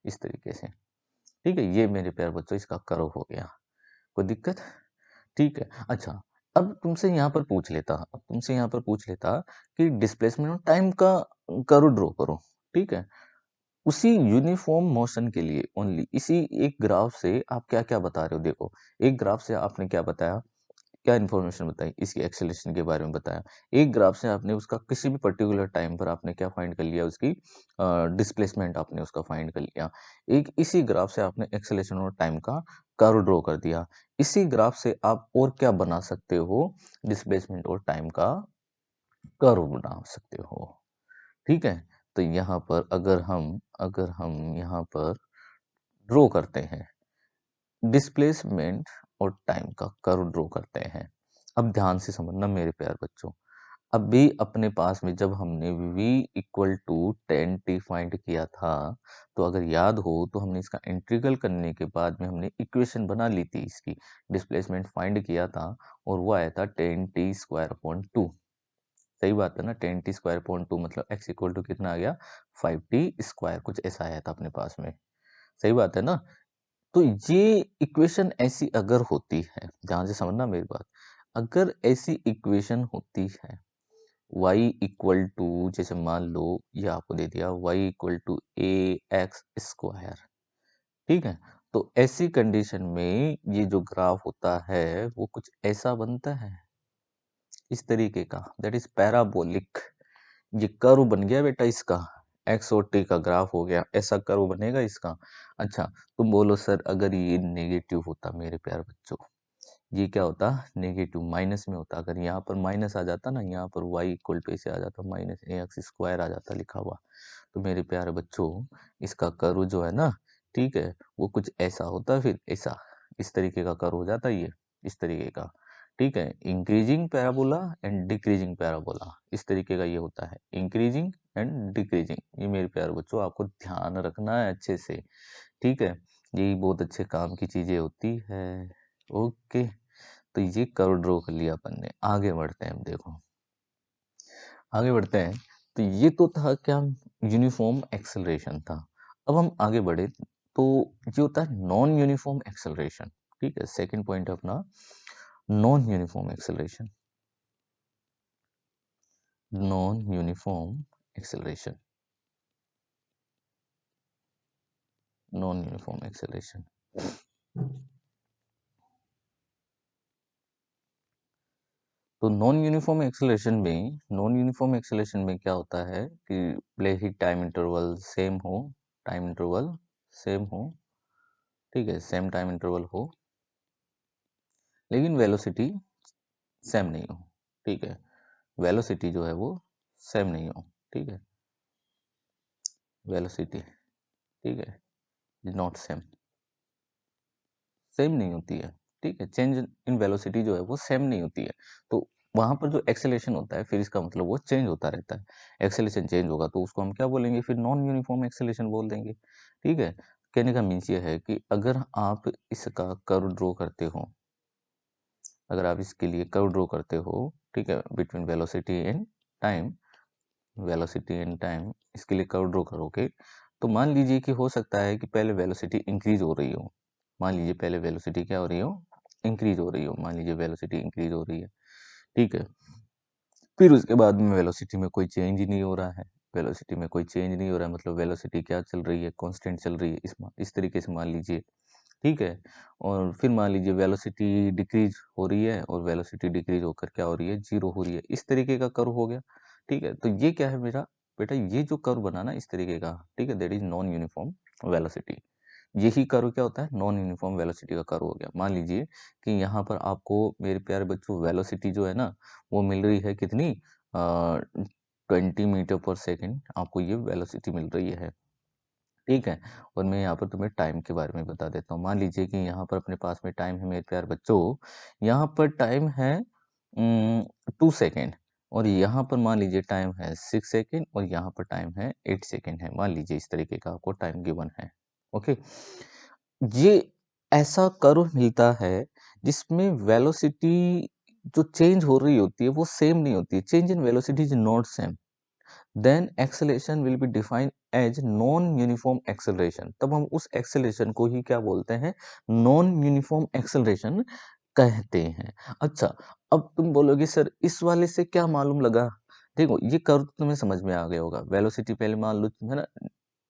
Speaker 1: इस तरीके से। ठीक है, ये मेरे प्यारे बच्चों इसका कर्व हो गया। कोई दिक्कत? ठीक है। अच्छा, अब तुमसे यहाँ पर पूछ लेता कि डिस्प्लेसमेंट ऑफ टाइम का कर्व ड्रॉ करो। ठीक है, उसी यूनिफॉर्म मोशन के लिए ओनली इसी एक ग्राफ से आप क्या क्या बता रहे हो। देखो, एक ग्राफ से आपने क्या बताया, क्या इन्फॉर्मेशन बताई, इसकी एक्सेलरेशन के बारे में बताया। एक ग्राफ से आपने उसका किसी भी पर्टिकुलर टाइम पर आपने क्या फाइंड कर लिया, उसकी डिस्प्लेसमेंट आपने उसका फाइंड कर लिया। एक इसी ग्राफ से आपने एक्सेलरेशन और टाइम का कर्व ड्रॉ कर दिया। इसी ग्राफ से आप और क्या बना सकते हो, डिस्प्लेसमेंट और टाइम का कर्व बना सकते हो। ठीक है, तो यहाँ पर अगर हम यहाँ पर ड्रॉ करते हैं, डिस्प्लेसमेंट और टाइम का कर्व ड्रॉ करते हैं। अब ध्यान से समझना मेरे प्यारे बच्चों, अभी अपने पास में जब हमने v equal to 10t find किया था, तो अगर याद हो तो हमने इसका इंटीग्रल करने के बाद में हमने इक्वेशन बना ली थी, इसकी डिस्प्लेसमेंट फाइंड किया था और वो आया था 10t स्क्वायर अपॉन 2। सही बात है ना, 10t स्क्वायर अपॉन 2 मतलब x इक्वल टू कितना आ गया, 5t स्क्वायर, कुछ ऐसा आया था अपने पास में। सही बात है ना। तो ये इक्वेशन ऐसी अगर होती है, ध्यान से समझना मेरी बात, अगर ऐसी इक्वेशन होती है y इक्वल टू, जैसे मान लो ये आपको दे दिया y equal to A X square. ठीक है, तो ऐसी कंडीशन में ये जो ग्राफ होता है वो कुछ ऐसा बनता है, इस तरीके का, दैट इज पैराबोलिक। ये कर्व बन गया बेटा इसका, एक्स और टी का ग्राफ हो गया, ऐसा कर्व बनेगा इसका। अच्छा, तुम बोलो सर अगर ये नेगेटिव होता मेरे प्यारे बच्चों, ये क्या होता, नेगेटिव माइनस में होता, अगर यहाँ पर माइनस आ जाता ना, यहाँ पर y इक्वल टू ऐसे आ जाता, माइनस ए एक्स स्क्वायर आ जाता लिखा हुआ, तो मेरे प्यारे बच्चों इसका कर्व जो है ना, ठीक है, वो कुछ ऐसा होता, फिर ऐसा इस तरीके का कर्व हो जाता ये, इस तरीके का। ठीक है, increasing parabola and decreasing parabola, इस तरीके का ये होता है, इंक्रीजिंग एंड डिक्रीजिंग। ये मेरे प्यारे बच्चों आपको ध्यान रखना है अच्छे से। ठीक है, यही बहुत अच्छे काम की चीजें होती है। ओके, तो ये कर्व ड्रॉ कर लिया अपन ने, आगे बढ़ते हैं। अब देखो आगे बढ़ते हैं, तो ये तो था क्या, यूनिफॉर्म एक्सेलरेशन था। अब हम आगे बढ़े तो ये होता है नॉन यूनिफॉर्म एक्सेलरेशन। ठीक है, सेकंड पॉइंट अपना non uniform acceleration, non uniform acceleration, non uniform acceleration. तो नॉन यूनिफॉर्म एक्सेलरेशन में क्या होता है कि भले ही टाइम इंटरवल सेम हो, टाइम इंटरवल सेम हो, ठीक है, सेम टाइम इंटरवल हो, लेकिन वेलोसिटी सेम नहीं हो। ठीक है, वेलोसिटी जो है वो सेम नहीं हो। ठीक है, वेलोसिटी, ठीक है, नॉट सेम, सेम नहीं होती है। ठीक है, चेंज इन वेलोसिटी जो है वो सेम नहीं होती है। तो वहां पर जो एक्सेलेरेशन होता है, फिर इसका मतलब वो चेंज होता रहता है। एक्सेलेरेशन चेंज होगा तो उसको हम क्या बोलेंगे, फिर नॉन यूनिफॉर्म एक्सेलेरेशन बोल देंगे। ठीक है, कहने का मीन्स ये है कि अगर आप इसका कर्व ड्रॉ करते हो, अगर आप इसके लिए कर्व ड्रॉ करते हो, ठीक है, between velocity and time, velocity and time, इसके लिए कर्व ड्रॉ करोगे, तो मान लीजिए कि हो सकता है कि पहले वेलोसिटी इंक्रीज हो रही हो। मान लीजिए पहले वेलोसिटी क्या हो रही हो, इंक्रीज हो रही हो, मान लीजिए वेलोसिटी इंक्रीज हो रही है। ठीक है, फिर उसके बाद में वेलोसिटी में कोई चेंज ही नहीं हो रहा है, वेलोसिटी में कोई चेंज नहीं हो रहा है, मतलब वेलोसिटी क्या चल रही है, कांस्टेंट चल रही है, इस तरीके से मान लीजिए। ठीक है, और फिर मान लीजिए वेलोसिटी डिक्रीज हो रही है और वेलोसिटी डिक्रीज होकर क्या हो रही है, जीरो हो रही है, इस तरीके का कर्व हो गया। ठीक है, तो ये क्या है मेरा बेटा, ये जो कर्व बना ना इस तरीके का, ठीक है, that is non uniform velocity. यही कर्व क्या होता है, नॉन यूनिफॉर्म वेलोसिटी का कर्व हो गया। मान लीजिए कि यहाँ पर आपको मेरे प्यारे बच्चों वेलोसिटी जो है ना, वो मिल रही है कितनी, 20 मीटर पर सेकेंड आपको ये वेलोसिटी मिल रही है। ठीक है, और मैं यहाँ पर तुम्हें टाइम के बारे में बता देता हूँ। मान लीजिए कि यहाँ पर अपने पास में टाइम है मेरे प्यारे बच्चों, यहाँ पर टाइम है 2 सेकेंड, और यहाँ पर मान लीजिए टाइम है 6 सेकेंड, और यहाँ पर टाइम है 8 सेकेंड है। मान लीजिए इस तरीके का आपको टाइम गिवन है। ओके, ये ऐसा कर्व मिलता है जिसमें वेलोसिटी जो चेंज हो रही होती है वो सेम नहीं होती है, change in velocity is not same. Then acceleration will be defined as non uniform acceleration. तब हम उस एक्सेलरेशन को ही क्या बोलते हैं? नॉन यूनिफॉर्म एक्सेलरेशन कहते हैं। अच्छा, अब तुम बोलोगे सर इस वाले से क्या मालूम लगा? देखो ये कर्व तुम्हें समझ में आ गया होगा। वेलोसिटी पहले मान लो है ना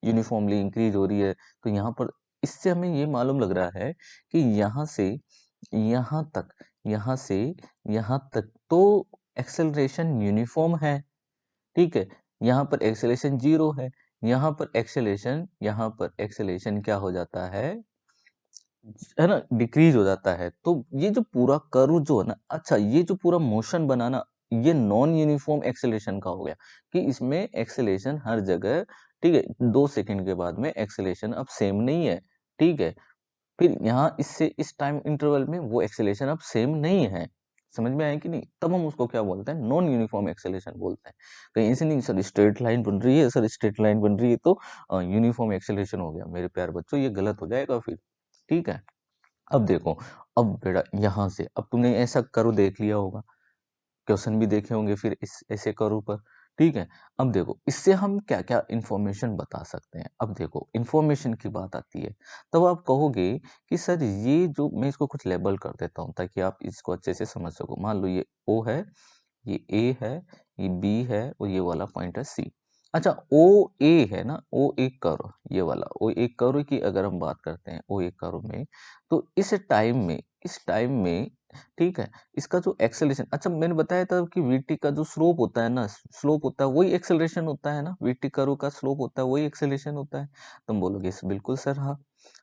Speaker 1: यूनिफॉर्मली इंक्रीज हो रही है, तो यहाँ पर इससे हमें ये मालूम लग रहा है कि यहाँ से यहाँ तक, यहाँ से यहाँ तक तो एक्सेलरेशन यूनिफॉर्म है, ठीक है? यहाँ पर एक्सेलरेशन 0 है, यहाँ पर एक्सेलरेशन क्या हो जाता है ना? डिक्रीज हो जाता है। तो ये जो पूरा कर्व जो है ना, अच्छा ये जो पूरा मोशन बना ना, ये नॉन यूनिफॉर्म एक्सेलरेशन का हो गया कि इसमें एक्सेलरेशन हर जगह, ठीक है, 2 सेकंड के बाद में एक्सेलरेशन अब सेम नहीं है, ठीक है? फिर यहाँ इससे इस टाइम इंटरवल में वो एक्सेलरेशन अब सेम नहीं है। समझ में आया कि नहीं? तब हम उसको क्या बोलते हैं? नॉन यूनिफॉर्म एक्सेलरेशन बोलते हैं। कहीं ऐसे नहीं सर स्ट्रेट लाइन बन रही है, सर स्ट्रेट लाइन बन रही है तो यूनिफॉर्म एक्सेलरेशन हो गया। मेरे प्यारे बच्चों ये गलत हो जाएगा फिर, ठीक है? अब देखो, अब बेटा यहाँ से अब तुमने ऐसा कर्व देख लिया होगा, क्वेश्चन भी देखे होंगे फिर इस ऐसे कर्व पर, ठीक है? अब देखो इससे हम क्या-क्या इन्फॉर्मेशन बता सकते हैं। अब देखो इन्फॉर्मेशन की बात आती है, तब आप कहोगे कि सर ये जो मैं इसको कुछ लेबल कर देता हूँ ताकि आप इसको अच्छे से समझ सको। मान लो ये O है, ये A है, ये B है और ये वाला पॉइंट है C। अच्छा OA है ना, OA कर्व ये वाला OA कर्व की अगर हम बात करते हैं OA कर्व में, तो इस टाइम में ठीक है, इसका जो एक्सेलरेशन, अच्छा मैंने बताया था कि वीटी का जो स्लोप होता है ना, स्लोप होता है वही एक्सेलरेशन होता है ना, वीटी कर्व का स्लोप होता है वही एक्सेलरेशन होता है। तुम बोलोगे बिल्कुल सर हाँ,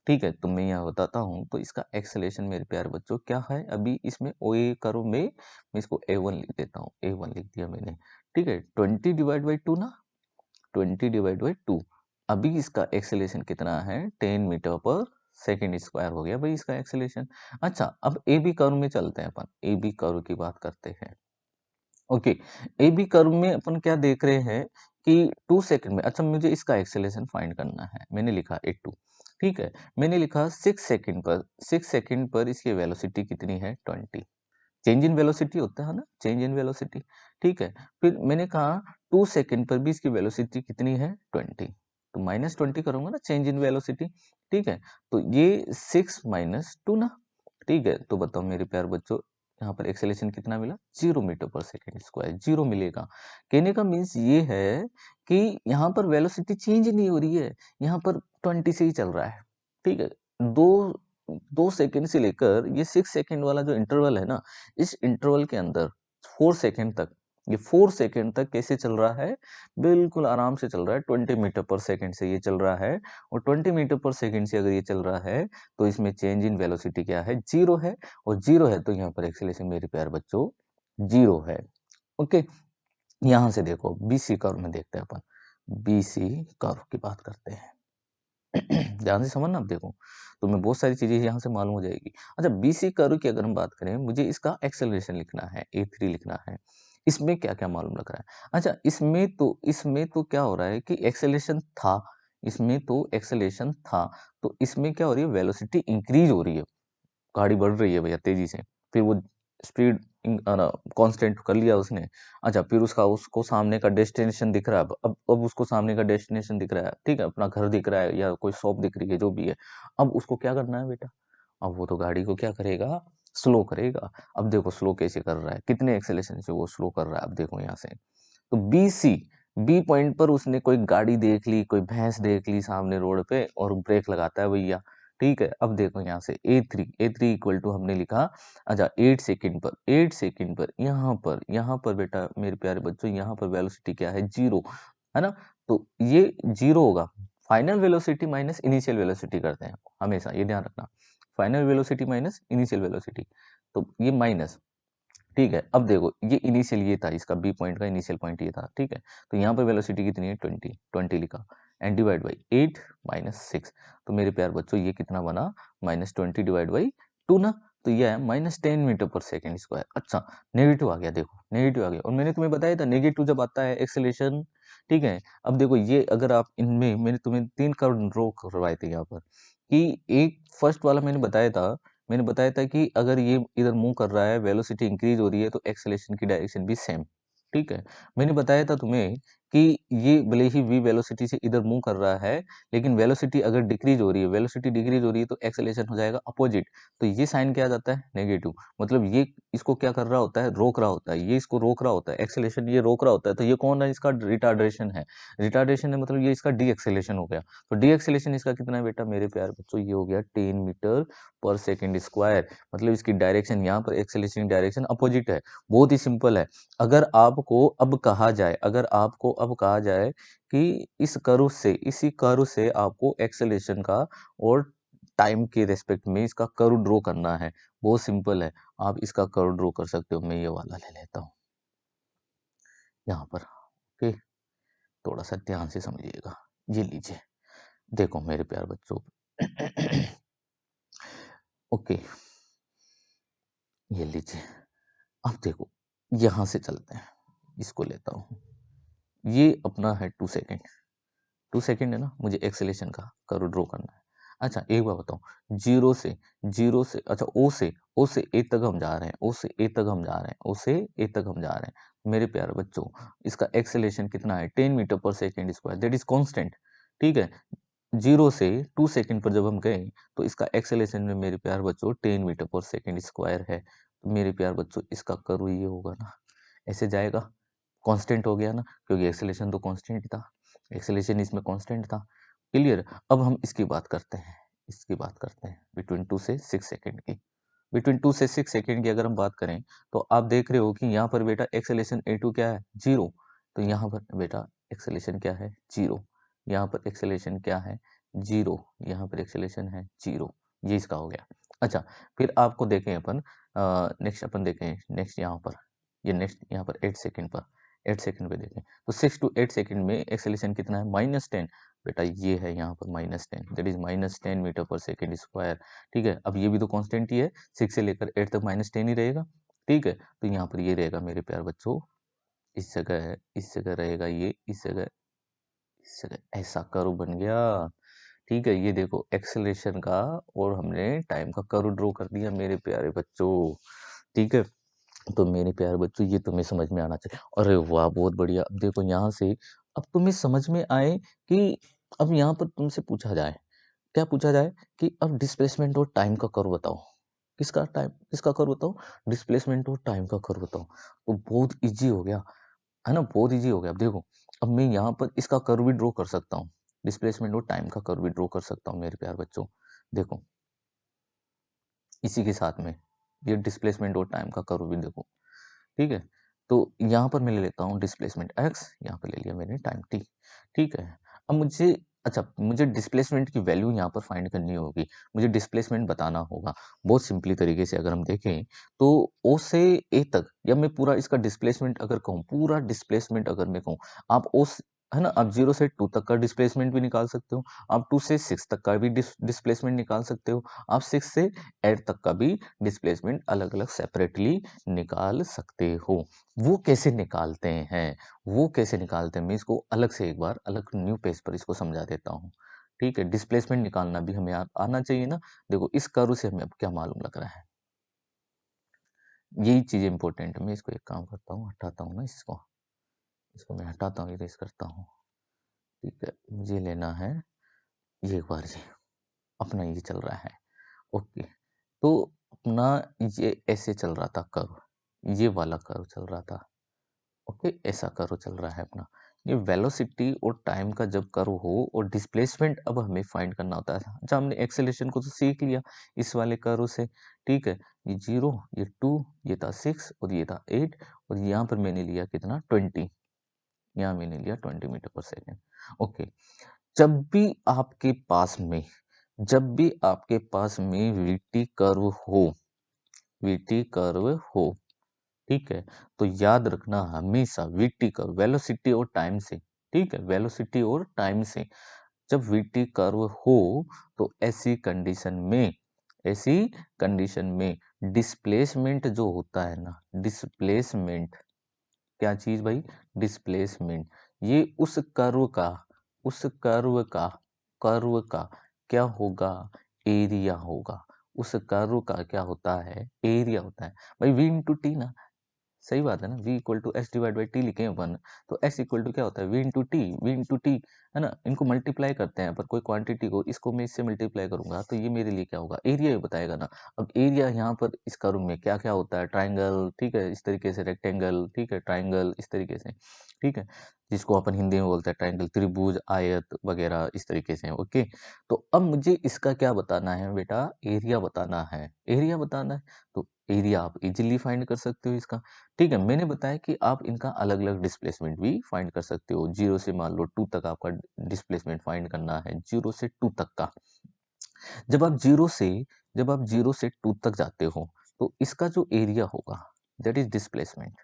Speaker 1: ठीक है, तो मैं यहाँ बताता हूँ। तो इसका एक्सेलरेशन मेरे प्यारे बच्चों क्या है, अभी इसमें OA कर्व में मैं इसको A1 लिख देता हूँ, A1 लिख दिया मैंने, ठीक है, 20 डिवाइड बाई 2 ना, 20 डिवाइड बाई 2। अभी इसका एक्सेलरेशन कितना है? 10 मीटर पर सेकंड स्क्वायर हो गया भाई इसका एक्सेलरेशन। अच्छा अब ए बी कर्व में चलते हैं, अपन ए बी कर्व की बात करते हैं। ओके, ए बी कर्व में अपन क्या देख रहे हैं कि 2 सेकंड में, अच्छा मुझे इसका एक्सेलरेशन फाइंड करना है, मैंने लिखा A2, ठीक है, मैंने लिखा 6 सेकंड पर इसकी वेलोसिटी कितनी है? 20। चेंज इन वेलोसिटी होता है ना, चेंज इन वेलोसिटी, ठीक है। फिर मैंने कहा 2 सेकंड पर भी इसकी वेलोसिटी कितनी है? 20, तो -20 करूंगा ना चेंज इन वेलोसिटी, ठीक है। तो ये 6 माइनस 2 ना, ठीक है। तो बताओ मेरे प्यार बच्चों, यहाँ पर एक्सेलरेशन कितना मिला? 0 मीटर पर सेकंड स्क्वायर, 0 मिलेगा। कहने का मीन्स ये है कि यहाँ पर वेलोसिटी चेंज नहीं हो रही है, यहाँ पर 20 से ही चल रहा है, ठीक है। दो 2 सेकंड से लेकर ये 6 सेकंड वाला जो इंटरवल है ना, इस इंटरवल के अंदर 4 सेकंड तक, ये 4 सेकंड तक कैसे चल रहा है? बिल्कुल आराम से चल रहा है, 20 मीटर पर सेकंड से ये चल रहा है। और 20 मीटर पर सेकंड से अगर ये चल रहा है, तो इसमें चेंज इन वेलोसिटी क्या है? 0 है, और 0 है तो यहाँ पर एक्सेलरेशन मेरे प्यारे बच्चों 0 है। ओके, यहाँ से देखो बीसी कर्व में देखते हैं अपन, बीसी कर्व की बात करते हैं। ध्यान से समझना, अब देखो तुम्हें बहुत सारी चीजें यहाँ से मालूम हो जाएगी। अच्छा बीसी कर्व की अगर हम बात करें, मुझे इसका एक्सेलरेशन लिखना है, A3 लिखना है। इसमें क्या क्या मालूम लग रहा है? अच्छा इसमें तो क्या हो रहा है कि एक्सेलरेशन था, इसमें तो एक्सेलरेशन था, तो इसमें क्या हो रही है? वेलोसिटी इंक्रीज हो रही है, गाड़ी बढ़ रही है भैया तेजी से। फिर वो स्पीड कांस्टेंट कर लिया उसने। अच्छा फिर उसका उसको सामने का डेस्टिनेशन दिख रहा है, अब उसको सामने का डेस्टिनेशन दिख रहा है, ठीक है, अपना घर दिख रहा है या कोई शॉप दिख रही है, जो भी है। अब उसको क्या करना है बेटा? अब वो तो गाड़ी को क्या करेगा? स्लो करेगा। अब देखो स्लो कैसे कर रहा है, कितने एक्सेलरेशन से वो स्लो कर रहा है, अब देखो यहाँ से। तो बी पॉइंट पर उसने कोई गाड़ी देख ली, कोई भैंस देख ली सामने रोड पे, और ब्रेक लगाता है भैया, ठीक है। अब देखो यहाँ से ए थ्री इक्वल टू हमने लिखा, अच्छा 8 सेकंड पर यहाँ पर बेटा मेरे प्यारे बच्चों, यहाँ पर वेलोसिटी क्या है? 0 है ना। तो ये 0 होगा, final velocity minus initial velocity करते हैं हमेशा, ये ध्यान रखना, final velocity minus initial velocity, तो ये माइनस, ठीक है। अब देखो ये इनिशियल ये था, इसका बी पॉइंट का इनिशियल पॉइंट ये था, ठीक है। तो यहाँ पर वेलोसिटी कितनी है? 20 लिखा, एंड डिवाइड बाई 8 माइनस 6, तो मेरे प्यार बच्चों ये कितना बना? -20 डिवाइड बाई 2 ना, तो ये है -10 मीटर पर सेकंड स्क्वायर। अच्छा नेगेटिव आ गया, देखो नेगेटिव आ गया, और मैंने तुम्हें बताया था नेगेटिव जब आता है एक्सेलरेशन, ठीक है। अब देखो ये अगर आप इनमें, मैंने तुम्हें 3 कर्व ड्रॉ करवाए थे यहाँ पर, कि एक फर्स्ट वाला मैंने बताया था कि अगर ये इधर मूव कर रहा है, वेलोसिटी इंक्रीज हो रही है, तो एक्सेलरेशन की डायरेक्शन भी सेम, ठीक है। मैंने बताया था तुम्हें कि ये भले ही v वेलोसिटी से इधर मूव कर रहा है, लेकिन वेलोसिटी अगर डिक्रीज हो रही है, वेलोसिटी डिक्रीज हो रही है तो एक्सेलरेशन हो जाएगा अपोजिट। तो ये साइन क्या आ जाता है, नेगेटिव। मतलब ये इसको क्या कर रहा होता है, रोक रहा होता है, ये इसको रोक रहा होता है, एक्सेलरेशन ये रोक रहा होता है। तो ये कौन है, इसका रिटार्डेशन है। रिटार्डेशन है मतलब ये इसका डी एक्सेलरेशन हो गया। तो डी एक्सेलरेशन इसका कितना है बेटा मेरे प्यारे बच्चों, ये हो गया 10 मीटर पर सेकेंड स्क्वायर। मतलब इसकी डायरेक्शन यहाँ पर एक्सेलरेशन डायरेक्शन अपोजिट है। बहुत ही सिंपल है। अगर आपको अब कहा जाए, अगर आपको अब कहा जाए कि इस कर्व से, इसी कर्व से आपको एक्सेलरेशन का और टाइम के रेस्पेक्ट में इसका कर्व ड्रॉ करना है, बहुत सिंपल है। आप इसका कर्व ड्रॉ कर सकते हो। मैं ये वाला ले लेता हूँ यहाँ पर। ओके, थोड़ा सा ध्यान से समझिएगा। ये लीजिए, देखो मेरे प्यार बच्चों। ओके, ये लीजिए। अब देखो, यहां से चलते हैं, इसको लेता हूं। ये अपना है 2 सेकेंड, 2 सेकेंड है ना। मुझे एक्सेलेरेशन का कर्व ड्रॉ करना है। अच्छा एक बार बताओ, जीरो से अच्छा ओ से ए तक हम जा रहे हैं, ओ से ए तक हम जा रहे हैं, ओ से ए तक हम जा रहे हैं। मेरे प्यारे बच्चों, इसका एक्सेलेरेशन कितना है, 10 मीटर पर second square, that is constant. ठीक है, 0 से 2 सेकेंड पर जब हम गए तो इसका एक्सेलेरेशन में मेरे प्यार बच्चों 10 मीटर पर सेकेंड स्क्वायर है। तो मेरे प्यार बच्चों इसका कर्व ये होगा ना, ऐसे जाएगा। कांस्टेंट हो गया ना, क्योंकि एक्सेलेरेशन तो कांस्टेंट था, एक्सेलेरेशन इसमें कांस्टेंट था। क्लियर। अब हम इसकी बात करते हैं, इसकी बात करते हैं बिटवीन 2 से 6 सेकेंड की। बिटवीन 2 से 6 सेकेंड की अगर हम बात करें तो आप देख रहे हो कि यहाँ पर बेटा एक्सेलेरेशन a2 क्या है, 0। तो यहाँ पर बेटा एक्सेलेरेशन क्या है, 0। यहाँ पर एक्सेलेरेशन क्या है, 0। यहाँ पर एक्सेलेरेशन है 0। ये इसका हो गया। अच्छा, फिर आपको देखें अपन, नेक्स्ट अपन देखें, नेक्स्ट यहाँ पर, ये नेक्स्ट यहाँ पर 8 सेकेंड पर, 8 सेकेंड पे देखें तो 6 to 8 सेकेंड में एक्सेलेरेशन कितना है, -10। बेटा ये है यहाँ पर -10, दैट इज -10 मीटर पर सेकेंड स्क्वायर। ठीक है, अब ये भी तो कांस्टेंट ही है, 6 से लेकर 8 तक -10 ही रहेगा। ठीक है, तो यहाँ पर ये रहेगा मेरे प्यार बच्चों, इस जगह है, इस जगह रहेगा ये, इस जगह, इस जगह, ऐसा कर्व बन गया। ठीक है, ये देखो एक्सेलरेशन का और हमने टाइम का कर्व ड्रॉ कर दिया मेरे प्यारे बच्चों। ठीक है, तो मेरे प्यारे बच्चों ये तुम्हें समझ में आना चाहिए। अरे वाह, बहुत बढ़िया। अब देखो यहाँ से, अब तुम्हें समझ में आए कि अब यहाँ पर तुमसे पूछा जाए, क्या पूछा जाए कि अब डिस्प्लेसमेंट और टाइम का कर्व बताओ। किसका टाइम, किसका कर्व बताओ, डिस्प्लेसमेंट और टाइम का कर्व बताओ। तो बहुत इजी हो गया, है ना, बहुत इजी हो गया। अब देखो, अब मैं यहाँ पर इसका कर्व भी ड्रॉ कर सकता हूँ, डिस्प्लेसमेंट और टाइम का कर्व भी ड्रॉ कर सकता हूँ मेरे प्यार बच्चों। देखो इसी के साथ में ये डिस्प्लेसमेंट और टाइम का कर्व भी देखो। ठीक है, तो यहाँ पर मैं ले लेता हूँ डिस्प्लेसमेंट x, यहाँ पे ले लिया मैंने टाइम t। ठीक है, अब मुझे, अच्छा मुझे डिस्प्लेसमेंट की वैल्यू यहाँ पर फाइंड करनी होगी, मुझे डिस्प्लेसमेंट बताना होगा। बहुत सिंपली तरीके से अगर हम देखें तो o से a तक, या मैं पूरा इसका डिस्प्लेसमेंट अगर कहूँ, पूरा डिस्प्लेसमेंट अगर मैं कहूँ, आप है ना, आप 0 से 2 तक का डिस्प्लेसमेंट भी निकाल सकते हो, आप 2 से 6 तक का भी डिस्प्लेसमेंट निकाल सकते हो, आप 6 से 8 तक का भी डिस्प्लेसमेंट अलग अलग सेपरेटली निकाल सकते हो। वो कैसे निकालते हैं, वो कैसे निकालते हैं, मैं इसको अलग से एक बार अलग न्यू पेज पर इसको समझा देता हूँ। ठीक है, डिस्प्लेसमेंट निकालना भी हमें आना चाहिए ना। देखो इस कर्व से हमें अब क्या मालूम लग रहा है, यही चीज इंपॉर्टेंट है। मैं इसको एक काम करता हूँ, हटाता हूँ ना इसको, इसको मैं हटाता हूँ, इरेज करता हूँ। ठीक है, मुझे लेना है ये, एक बार ये अपना ये चल रहा है। ओके, तो अपना ये ऐसे चल रहा था कर्व, ये वाला कर्व चल रहा था। ओके, ऐसा कर्व चल रहा है अपना। ये वेलोसिटी और टाइम का जब कर्व हो और डिस्प्लेसमेंट अब हमें फाइंड करना होता है। अच्छा, हमने एक्सेलरेशन को तो सीख लिया इस वाले कर्व से। ठीक है, ये 0, ये 2, ये था 6 और ये था 8, और यहाँ पर मैंने लिया कितना, 20। यहाँ मैंने लिया 20 मीटर पर सेकेंड। ओके, जब भी आपके पास में, जब भी आपके पास में वीटी कर्व हो, वीटी कर्व हो, ठीक है, तो याद रखना हमेशा वीटी कर्व वेलोसिटी और टाइम से, ठीक है, वेलोसिटी और टाइम से जब वीटी कर्व हो, तो ऐसी कंडीशन में, ऐसी कंडीशन में डिस्प्लेसमेंट जो होता है ना, डिस्प्लेसमेंट, क्या चीज भाई, डिस्प्लेसमेंट, ये उस कर्व का, उस कर्व का क्या होगा, एरिया होगा। उस कर्व का क्या होता है, एरिया होता है भाई, v इंटू टी ना। सही बात है ना, v equal to S divide by T लिखे हैं अपन, तो s इक्वल टू क्या होता है, v into T, v into T, है ना, इनको मल्टीप्लाई करते हैं पर कोई क्वांटिटी को, इसको मैं इससे मल्टीप्लाई करूंगा तो ये मेरे लिए क्या होगा, एरिया ही बताएगा ना। अब एरिया यहाँ पर इस कर्व में क्या क्या होता है, ट्राइंगल, ठीक है, इस तरीके से रेक्टेंगल, ठीक है, ट्राइंगल इस तरीके से, ठीक है, जिसको अपन हिंदी में बोलते हैं ट्राइंगल, त्रिभुज, आयत वगैरह इस तरीके से, ओके। तो अब मुझे इसका क्या बताना है बेटा, एरिया बताना है, एरिया बताना है। तो एरिया आप इजीली फाइंड कर सकते हो इसका, ठीक है। मैंने बताया कि आप इनका अलग अलग डिस्प्लेसमेंट भी फाइंड कर सकते हो, 0 से मान लो 2 तक आपका डिस्प्लेसमेंट फाइंड करना है, 0 से 2 तक का। जब आप 0 से जब आप 0 से 2 तक जाते हो तो इसका जो एरिया होगा दैट इज डिस्प्लेसमेंट,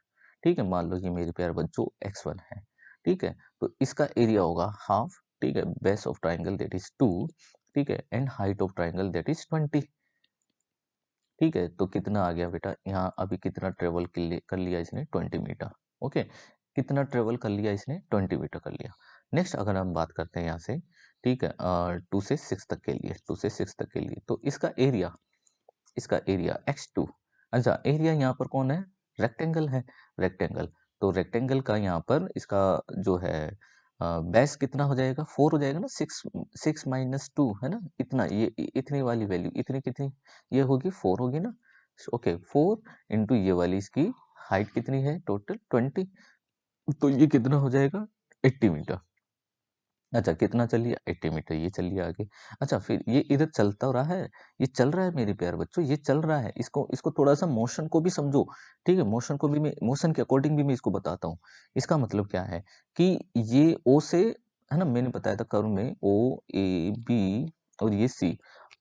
Speaker 1: ठीक है। मान लो कि मेरे प्यारे बच्चों x1 है, ठीक है, तो इसका एरिया होगा हाफ, ठीक है, base of triangle that is 2, ठीक है, and height of triangle that is 20, ठीक है। तो कितना आ गया बेटा, यहाँ अभी कितना ट्रेवल कर लिया इसने, 20 मीटर, ओके। कितना ट्रेवल कर लिया इसने, 20 मीटर कर लिया। नेक्स्ट अगर हम बात करते हैं यहाँ से, ठीक है, 2 से 6 तक के लिए, 2 से 6 तक के लिए, तो इसका एरिया x2, अच्छा एरिया यहाँ पर कौन है, रेक्टेंगल है, रेक्टेंगल। तो रेक्टेंगल का यहाँ पर इसका जो है बेस कितना हो जाएगा, 4 हो जाएगा ना, 6 माइनस 2 है ना, इतना, ये इतनी वाली वैल्यू, इतनी कितनी, ये होगी 4 होगी ना, ओके, 4 इंटू ये वाली इसकी हाइट कितनी है टोटल 20, तो ये कितना हो जाएगा 80 मीटर। अच्छा कितना चल लिया, 80 मीटर ये चल लिया आगे। अच्छा फिर ये इधर चलता रहा है, ये चल रहा है मेरे प्यारे बच्चों, ये चल रहा है, इसको इसको थोड़ा सा मोशन को भी समझो, ठीक है, मोशन को भी मैं, मोशन के अकॉर्डिंग भी मैं इसको बताता हूँ। इसका मतलब क्या है कि ये ओ से, है ना, मैंने बताया था कर्व में ओ ए बी और ये सी,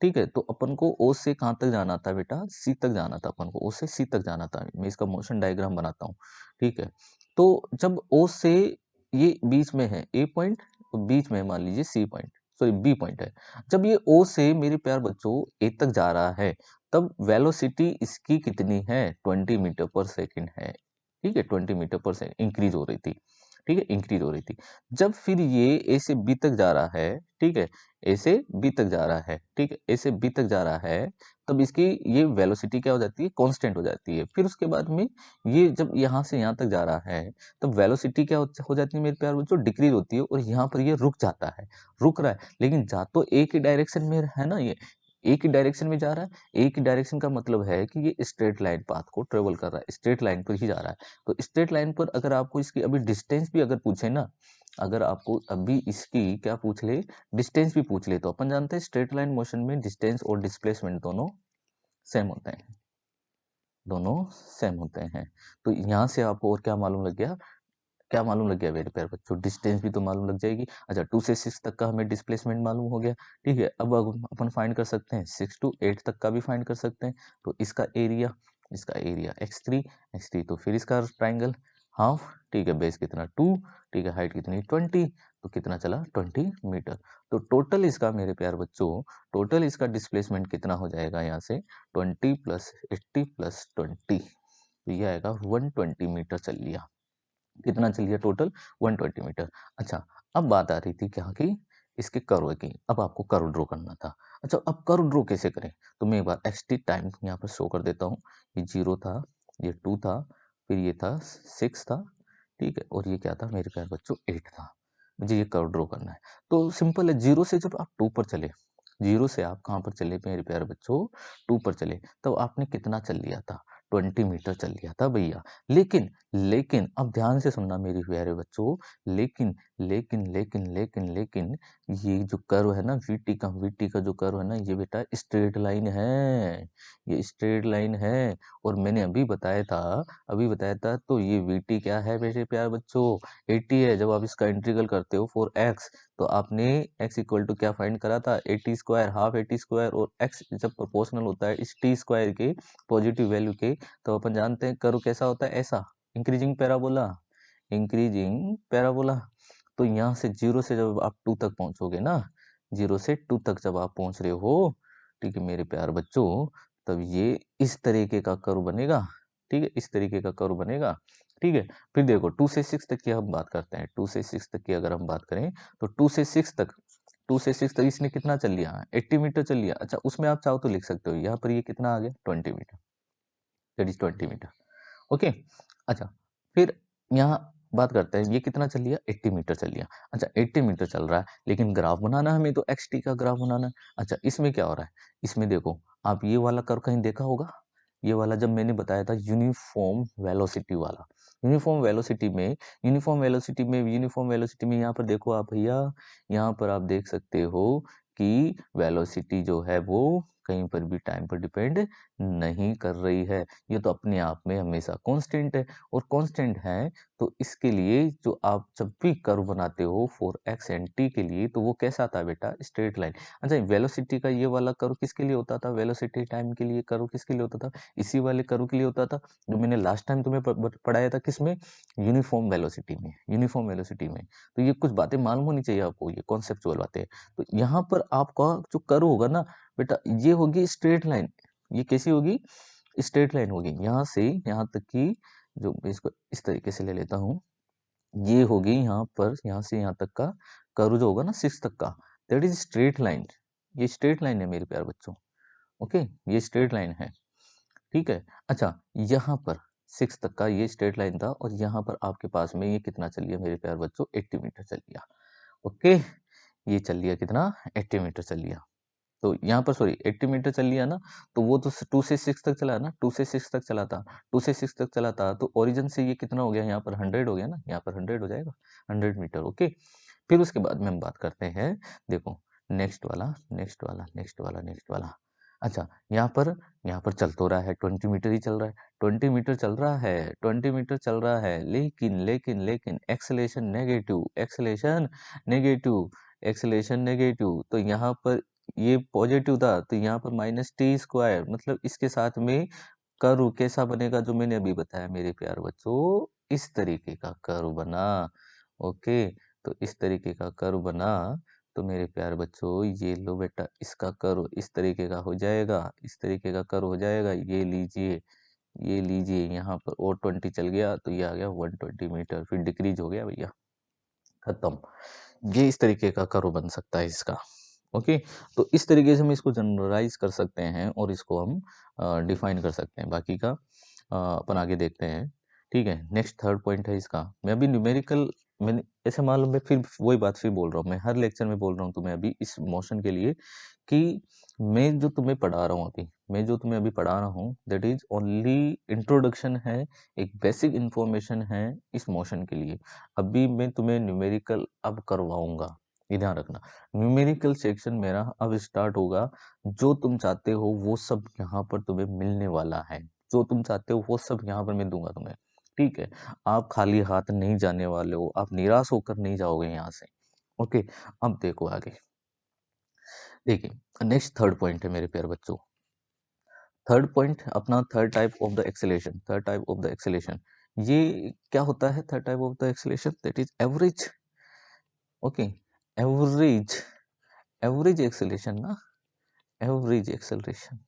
Speaker 1: ठीक है। तो अपन को ओ से कहाँ तक जाना था बेटा, सी तक जाना था, अपन को ओ से सी तक जाना था। मैं इसका मोशन डायग्राम बनाता हूँ, ठीक है। तो जब ओ से ये बीच में है ए पॉइंट, तो बीच में मान लीजिए C point, sorry B point है। जब ये ओ से मेरे प्यार बच्चों ए तक जा रहा है, तब वेलोसिटी इसकी कितनी है, 20 मीटर पर सेकंड है, ठीक है, 20 मीटर पर सेकंड इंक्रीज हो रही थी, ठीक है, इंक्रीज हो रही थी। जब फिर ये ए से बी तक जा रहा है, ठीक है, ए से बी तक जा रहा है, ठीक है, ए से बी तक जा रहा है, तब इसकी ये वेलोसिटी क्या हो जाती है, कांस्टेंट हो जाती है। फिर उसके बाद में ये जब यहाँ से यहाँ तक जा रहा है, तब वेलोसिटी क्या हो जाती है मेरे प्यार बच्चों, डिक्रीज होती है, और यहाँ पर ये रुक जाता है, रुक रहा है, लेकिन जा तो एक ही डायरेक्शन में है ना, ये एक ही डायरेक्शन में जा रहा है। एक ही डायरेक्शन का मतलब है कि ये स्ट्रेट लाइन पाथ को ट्रेवल कर रहा है, स्ट्रेट लाइन पर ही जा रहा है। तो स्ट्रेट लाइन पर अगर आपको इसकी अभी डिस्टेंस भी अगर पूछे ना, अगर आपको अभी इसकी क्या पूछ ले, डिस्टेंस भी पूछ ले, तो अपन जानते हैं स्ट्रेट लाइन मोशन में डिस्टेंस और डिस्प्लेसमेंट दोनों सेम होते हैं, दोनों सेम होते हैं। तो यहाँ से आपको और क्या मालूम लग गया, क्या मालूम लग गया मेरे प्यारे बच्चों, डिस्टेंस भी तो मालूम लग जाएगी। अच्छा 2 से 6 तक का हमें डिस्प्लेसमेंट मालूम हो गया, ठीक है। अब अपन फाइंड कर सकते हैं 6 टू 8 तक का भी फाइंड कर सकते हैं। तो इसका एरिया x3 तो फिर इसका ट्राइंगल हाफ, ठीक है, बेस कितना 2, ठीक है, हाइट कितनी 20, तो कितना चला 20 मीटर। तो टोटल इसका मेरे प्यारे बच्चों, टोटल इसका डिस्प्लेसमेंट कितना हो जाएगा यहाँ से, 20 प्लस 80 प्लस 20, तो ये आएगा 120 मीटर चल लिया। कितना चल गया टोटल, 120 मीटर। अच्छा अब बात आ रही थी क्या की, इसके कर्व की। अब आपको कर्व ड्रॉ करना था। अच्छा अब कर्व ड्रॉ कैसे करें, तो मैं एक बार xt टाइम यहाँ पर शो कर देता हूँ। ये 0 था, ये 2 था, फिर ये था 6 था, ठीक है, और ये क्या था मेरे प्यारे बच्चों 8 था। मुझे ये कर्व ड्रॉ करना है। तो सिंपल है, 0 से जब आप 2 पर चले, 0 से आप कहाँ पर चले मेरे प्यारे बच्चों, 2 पर चले, तो आपने कितना चल लिया था, 20 मीटर चल लिया था भैया। लेकिन लेकिन अब ध्यान से सुनना मेरे प्यारे बच्चों, लेकिन लेकिन ये जो कर्व है ना, वीटी का जो कर्व है ना, ये बेटा स्ट्रेट लाइन है, ये स्ट्रेट लाइन है। और मैंने अभी बताया था तो ये वीटी क्या है मेरे प्यारे बच्चों, 80 है। जब आप इसका इंटीग्रल करते हो फॉर एक्स, तो आपने x इक्वल टू क्या फाइंड करा था, 80 स्क्वायर, हाफ 80 स्क्वायर, और x जब प्रोपोर्शनल होता है इस टी स्क्वायर के पॉजिटिव वैल्यू के, तो अपन जानते हैं कर्व कैसा होता है, ऐसा इंक्रीजिंग पैराबोला, इंक्रीजिंग पैराबोला। तो यहाँ से 0 से जब आप 2 तक पहुंचोगे ना, 0 से 2 तक जब आप पहुंच रहे हो, ठीक है मेरे प्यार बच्चों, तब ये इस तरीके का कर्व बनेगा, ठीक है, इस तरीके का कर्व बनेगा, ठीक है। फिर देखो 2 से 6 तक की हम बात करते हैं, 2 से 6 तक की अगर हम बात करें, तो 2 से 6 तक इसने कितना चल लिया, 80 मीटर चल लिया। अच्छा उसमें आप चाहो तो लिख सकते हो, यहाँ पर ये कितना आ गया 20 metre, that is 20 metre, okay. अच्छा, फिर यहाँ बात करते हैं, ये कितना चल लिया? 80 मीटर चल लिया। अच्छा 80 मीटर चल रहा है, लेकिन ग्राफ बनाना है हमें, तो xt का ग्राफ बनाना है। अच्छा इसमें क्या हो रहा है? इसमें देखो, आप ये वाला कर्व कहीं देखा होगा? ये वाला जब मैंने बताया था यूनिफ़ॉर्म वेलोसिटी वाला। यूनिफ़ॉर्म वेलोसिटी में यहाँ पर देखो आप भैया, यहाँ पर आप देख सकते हो कि वेलोसिटी जो है वो कहीं पर भी टाइम पर डिपेंड नहीं कर रही है। ये तो अपने आप में हमेशा कांस्टेंट है, और कांस्टेंट है तो इसके लिए जो आप जब भी कर्व बनाते हो फॉर एक्स एंड टी के लिए, तो वो कैसा आता है बेटा? Straight line. अच्छा वेलोसिटी का ये वाला कर्व किसके लिए होता था? वेलोसिटी टाइम के लिए कर्व किसके लिए होता था? इसी वाले कर्व के लिए होता था जो मैंने लास्ट टाइम तुम्हें पढ़ाया था, किसमें? यूनिफॉर्म वेलोसिटी में। तो ये कुछ बातें मालूम होनी चाहिए आपको, ये कॉन्सेप्चुअल बातें। तो यहाँ पर आपका जो कर्व होगा ना बेटा, ये होगी स्ट्रेट लाइन। ये कैसी होगी? स्ट्रेट लाइन होगी, यहाँ से यहाँ तक की, जो मैं इसको इस तरीके से ले लेता हूँ, ये होगी यहाँ पर, यहाँ से यहाँ तक का कर्व जो होगा ना 6 तक का, दैट इज स्ट्रेट लाइन। ये स्ट्रेट लाइन है मेरे प्यारे बच्चों। ओके, ये स्ट्रेट लाइन है, ठीक है। अच्छा यहाँ पर 6 तक का ये स्ट्रेट लाइन था, और यहाँ पर आपके पास में ये कितना चल लिया मेरे प्यारे बच्चों? 80 मीटर चल लिया। ओके, ये चल लिया कितना? 80 मीटर चल लिया। तो यहाँ पर सॉरी 80 मीटर चल लिया ना, तो वो तो 2 से 6 तक चला ना, 2 से 6 तक चला था, 2 से 6 तक चला था, तो ओरिजिन से ये कितना हो गया? यहाँ पर 100 हो गया ना, यहाँ पर 100 हो जाएगा, 100 मीटर। ओके, फिर उसके बाद में हम बात करते हैं, देखो नेक्स्ट वाला, नेक्स्ट वाला, नेक्स्ट वाला, नेक्स्ट वाला। अच्छा यहाँ पर चल तो रहा है, 20 मीटर ही चल रहा है, 20 मीटर चल रहा है, 20 मीटर चल रहा है, लेकिन एक्सेलेरेशन नेगेटिव, एक्सेलेरेशन नेगेटिव, तो यहाँ पर ये पॉजिटिव था, तो यहाँ पर माइनस टी स्क्वायर, मतलब इसके साथ में कर्व कैसा बनेगा? जो मैंने अभी बताया मेरे प्यारे बच्चों, इस तरीके का कर्व बना। ओके, तो इस तरीके का कर्व बना, तो मेरे प्यारे बच्चों ये लो बेटा, इसका कर्व इस तरीके का हो जाएगा, इस तरीके का कर्व हो जाएगा। ये लीजिए यहाँ पर और 20 चल गया, तो ये आ गया 120 मीटर, फिर डिक्रीज हो गया भैया, खत्म। ये इस तरीके का कर्व बन सकता है इसका। ओके, तो इस तरीके से हम इसको जनरलाइज कर सकते हैं, और इसको हम डिफाइन कर सकते हैं। बाकी का अपन आगे देखते हैं, ठीक है। नेक्स्ट थर्ड पॉइंट है इसका, मैं अभी न्यूमेरिकल, मैंने ऐसे मालूम, मैं फिर वही बात फिर बोल रहा हूँ, मैं हर लेक्चर में बोल रहा हूँ तुम्हें अभी इस मोशन के लिए, कि मैं जो तुम्हें पढ़ा रहा हूँ अभी, मैं जो तुम्हें अभी पढ़ा रहा हूँ, दैट इज ओनली इंट्रोडक्शन है, एक बेसिक इंफॉर्मेशन है इस मोशन के लिए। अभी मैं तुम्हें न्यूमेरिकल अब करवाऊंगा, ये ध्यान रखना। न्यूमेरिकल सेक्शन मेरा अब स्टार्ट होगा, जो तुम चाहते हो वो सब यहाँ पर तुम्हें मिलने वाला है, जो तुम चाहते हो वो सब यहाँ पर मैं दूंगा तुम्हें, ठीक है। आप खाली हाथ नहीं जाने वाले हो, आप निराश होकर नहीं जाओगे यहाँ से। ओके, अब देखो आगे, देखिए नेक्स्ट थर्ड पॉइंट है मेरे प्यारे बच्चों। थर्ड पॉइंट अपना, third type of the acceleration, third type of the acceleration. ये क्या होता है? Third type of the acceleration, that is average. Okay, average, average acceleration ना, एवरेज एक्सेलरेशन।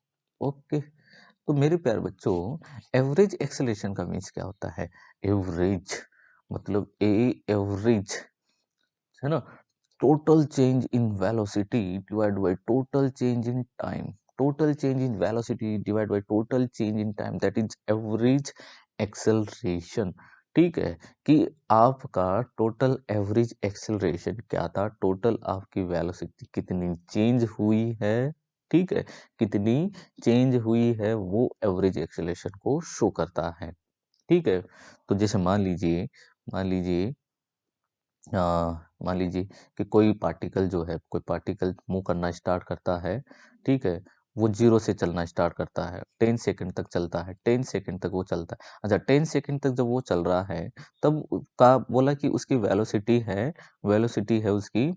Speaker 1: ओके, तो मेरे प्यारे बच्चों, एवरेज एक्सेलरेशन का मीन्स क्या होता है? एवरेज मतलब ए एवरेज, है ना, total change in velocity divide by total change in time, total change in velocity divide by total change in time, that is average acceleration. ठीक है, कि आपका टोटल एवरेज एक्सेलरेशन क्या था, टोटल आपकी वेलोसिटी कितनी चेंज हुई है, ठीक है, कितनी चेंज हुई है, वो एवरेज एक्सेलरेशन को शो करता है। ठीक है, तो जैसे मान लीजिए अ, मान लीजिए कि कोई पार्टिकल जो है, कोई पार्टिकल मूव करना स्टार्ट करता है, ठीक है, वो 0 से चलना स्टार्ट करता है, 10 सेकंड तक चलता है, 10 सेकंड तक वो चलता है। अच्छा 10 सेकंड तक जब वो चल रहा है, तब का बोला कि उसकी वेलोसिटी है उसकी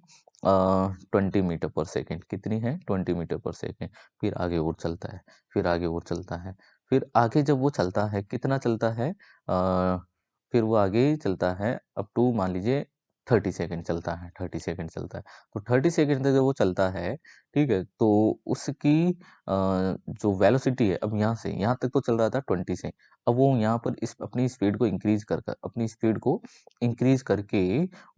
Speaker 1: 20 मीटर पर सेकंड, कितनी है? 20 मीटर पर सेकंड। फिर आगे और चलता है, फिर आगे और चलता है, फिर आगे जब वो चलता है, कितना चलता है? फिर वो आगे चलता है अप टू मान लीजिए 30 सेकंड चलता है, 30 सेकंड चलता है। तो 30 सेकंड तक जब वो चलता है, ठीक है, तो उसकी जो वेलोसिटी है, अब यहाँ से यहाँ तक तो चल रहा था 20 से, अब वो यहाँ पर इस अपनी स्पीड को इंक्रीज कर अपनी स्पीड को इंक्रीज करके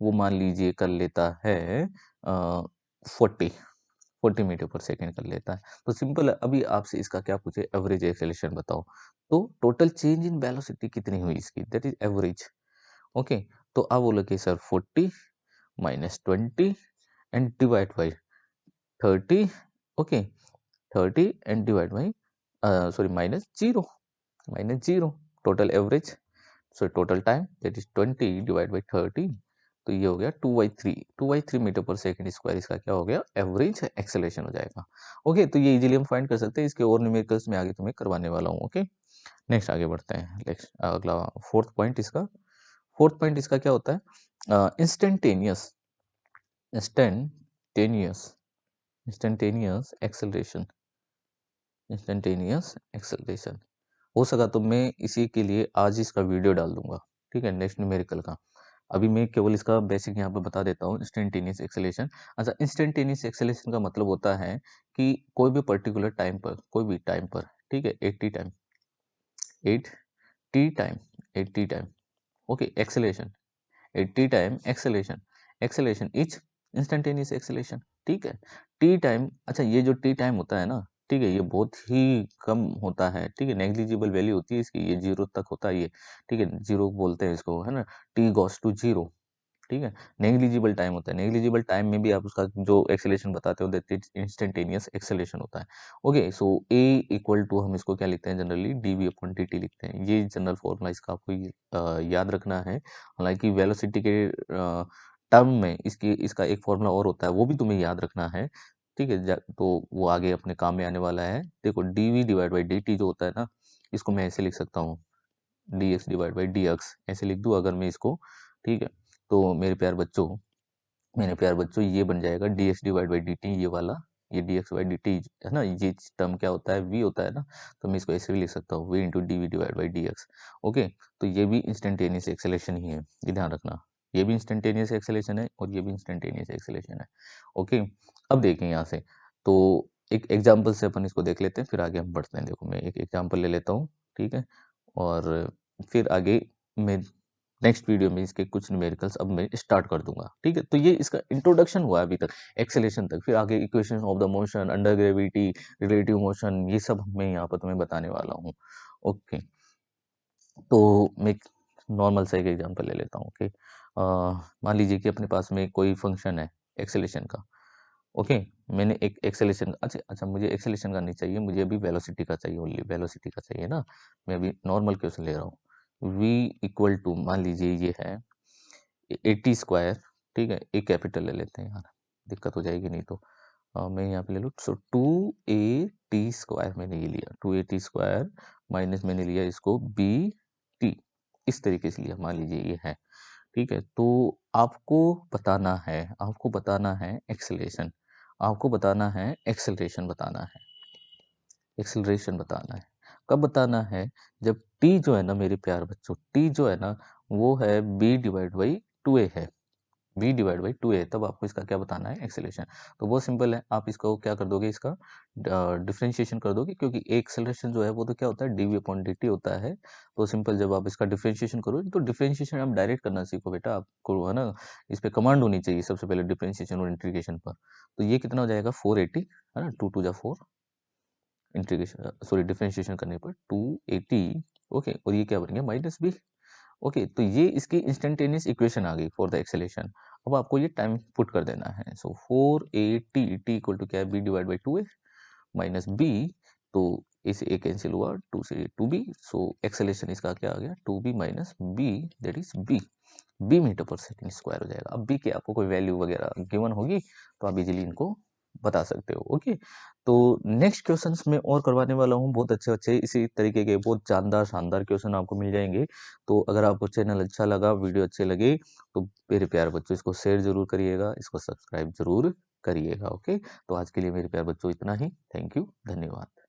Speaker 1: वो मान लीजिए कर लेता है 40, 40 मीटर पर सेकंड कर लेता है। तो सिंपल है, अभी आपसे इसका क्या पूछे, एवरेज एक्सेलरेशन बताओ। तो टोटल चेंज इन वेलोसिटी कितनी हुई इसकी, दैट इज एवरेज। ओके, तो आप बोलो कि sir 40 minus 20 and divide by 30। Okay, 30 and divide by sorry minus 0, total average. So total time that is 20 divide by 30, तो ये हो गया 2/3 मीटर पर सेकंड स्क्वायर, इसका क्या हो गया, एवरेज एक्सेलरेशन हो जाएगा। ओके, तो ये इजीली हम फाइंड कर सकते हैं, इसके और न्यूमेरिकल्स में आगे तुम्हें करवाने वाला हूँ। ओके, नेक्स्ट आगे बढ़ते हैं। नेक्स्ट अगला फोर्थ पॉइंट इसका क्या होता है, instantaneous instantaneous instantaneous acceleration. Instantaneous acceleration हो सका तो मैं इसी के लिए आज इसका वीडियो डाल दूंगा, ठीक है, नेक्स्ट न्यूमेरिकल का। अभी मैं केवल इसका बेसिक यहाँ पे बता देता हूँ, इंस्टेंटेनियस एक्सेलरेशन। अच्छा, इंस्टेंटेनियस एक्सेलरेशन का मतलब होता है कि कोई भी पर्टिकुलर टाइम पर, कोई भी टाइम पर, ठीक है, 80 time, okay, acceleration 80 time acceleration is instantaneous acceleration, ठीक है। टी टाइम, अच्छा ये जो टी टाइम होता है ना, ठीक है, ये बहुत ही कम होता है, ठीक है, नेग्लिजिबल वैल्यू होती है इसकी, ये 0 तक होता है ये, ठीक है, 0 बोलते हैं इसको, है ना, टी गोस टू 0, ठीक है, नेग्लिजिबल टाइम होता है। नेग्लिजिबल टाइम में भी आप उसका जो एक्सेलरेशन बताते हो दैट इज इंस्टेंटेनियस एक्सेलरेशन होता है। Okay, so a equal to हम इसको क्या लिखते हैं, generally dv upon d t लिखते हैं। ये जनरल फॉर्मूला इसका आपको याद रखना है। हालांकि वेलोसिटी के टर्म में इसका एक फॉर्मूला और होता है, वो भी तुम्हें याद रखना है, ठीक है। तो वो आगे अपने काम में आने वाला है। देखो dv divide by d t जो होता है ना, इसको मैं ऐसे लिख सकता हूँ, D x divide by d x ऐसे लिख दूँ अगर मैं इसको, ठीक है। तो मेरे प्यार बच्चों ये बन जाएगा D x divide by d T, ये वाला, ये D x by d T है ना, ये टर्म क्या होता है, वी होता है ना, तो मैं इसको ऐसे भी लिख सकता हूँ, v into d v divide by d x. Okay, तो ये भी इंस्टेंटेनियस एक्सेलेरेशन ही है, ये ध्यान रखना, ये भी इंस्टेंटेनियस एक्सेलेरेशन है और ये भी इंस्टेंटेनियस एक्सेलेरेशन है। ओके, अब देखें यहाँ से, तो एक एग्जाम्पल से अपन इसको देख लेते हैं, फिर आगे हम बढ़ते हैं। देखो मैं एक एग्जाम्पल ले लेता हूँ, ठीक है, और फिर आगे मैं नेक्स्ट वीडियो में इसके कुछ न्यूमेरिकल्स अब मैं स्टार्ट कर दूंगा, ठीक है। तो ये इसका इंट्रोडक्शन हुआ है अभी तक, एक्सेलेरेशन तक, फिर आगे equation of the motion, under gravity, relative motion, ये सब मैं यहाँ पर तुम्हें बताने वाला हूँ। ओके, तो मैं एक नॉर्मल सा एक एग्जांपल ले लेता हूँ। ओके, मान लीजिए कि अपने पास में कोई फंक्शन है एक्सेलेरेशन का। ओके, मैंने एक एक्सेलेरेशन, अच्छा अच्छा, मुझे एक्सेलेरेशन का नहीं चाहिए, मुझे अभी वेलोसिटी का चाहिए, ओनली वेलोसिटी का चाहिए ना। मैं अभी नॉर्मल क्वेश्चन ले रहा हूँ। v इक्वल टू, मान लीजिए ये है 80 स्क्वायर, ठीक है, एक कैपिटल ले लेते हैं यार, दिक्कत हो जाएगी नहीं तो। मैं यहाँ पे ले लूँ, सो 280 स्क्वायर मैंने ये लिया, 280 स्क्वायर माइनस मैंने लिया इसको बी टी, इस तरीके से लिया, मान लीजिए ये है, ठीक है। तो आपको बताना है एक्सेलरेशन, आपको बताना है एक्सेलरेशन बताना है, एक्सेलरेशन बताना है। कब बताना है, जब टी जो है ना मेरे प्यार बच्चों, टी जो है ना वो है बी डिवाइड बाई टू ए है, बी डिवाइड बाई टू ए, तब आपको इसका क्या बताना है, एक्सेलरेशन। तो बहुत सिंपल है, आप इसको क्या कर दोगे, इसका डिफरेंशिएशन कर दोगे, क्योंकि एक्सेलरेशन जो है वो तो क्या होता है, d v upon d t होता है। तो सिंपल, जब आप इसका डिफरेंशिएशन करोगे, तो डिफरेंशिएशन आप डायरेक्ट करना सीखो बेटा, आपको है ना, इस पे कमांड होनी चाहिए सबसे पहले डिफरेंशिएशन और इंटीग्रेशन पर। तो ये कितना हो जाएगा 480, है ना, 2 टू जा 4, इंटीग्रेशन सॉरी डिफरेंशिएशन करने पर 280। ओके, और ये क्या बन गया, माइनस बी। ओके, तो ये इसकी इंस्टेंटेनियस इक्वेशन आ गई फॉर द एक्सेलेरेशन। अब आपको ये टाइम पुट कर देना है। सो 480 टी इक्वल टू क्या है, b divide by two a minus b, तो ए से ए कैंसिल हुआ, 2 से 2b, सो एक्सेलेरेशन इसका क्या आ गया, 2b minus b, that is b meter per second square हो जाएगा। अब बी के आपको कोई वैल्यू वगैरह गिवन होगी तो आप इजीली इनको बता सकते हो। ओके, तो नेक्स्ट क्वेश्चंस में और करवाने वाला हूँ, बहुत अच्छे अच्छे इसी तरीके के बहुत जानदार शानदार क्वेश्चन आपको मिल जाएंगे। तो अगर आपको चैनल अच्छा लगा, वीडियो अच्छे लगे, तो मेरे प्यारे बच्चों इसको शेयर जरूर करिएगा, इसको सब्सक्राइब जरूर करिएगा। ओके, तो आज के लिए मेरे प्यारे बच्चों इतना ही, थैंक यू, धन्यवाद।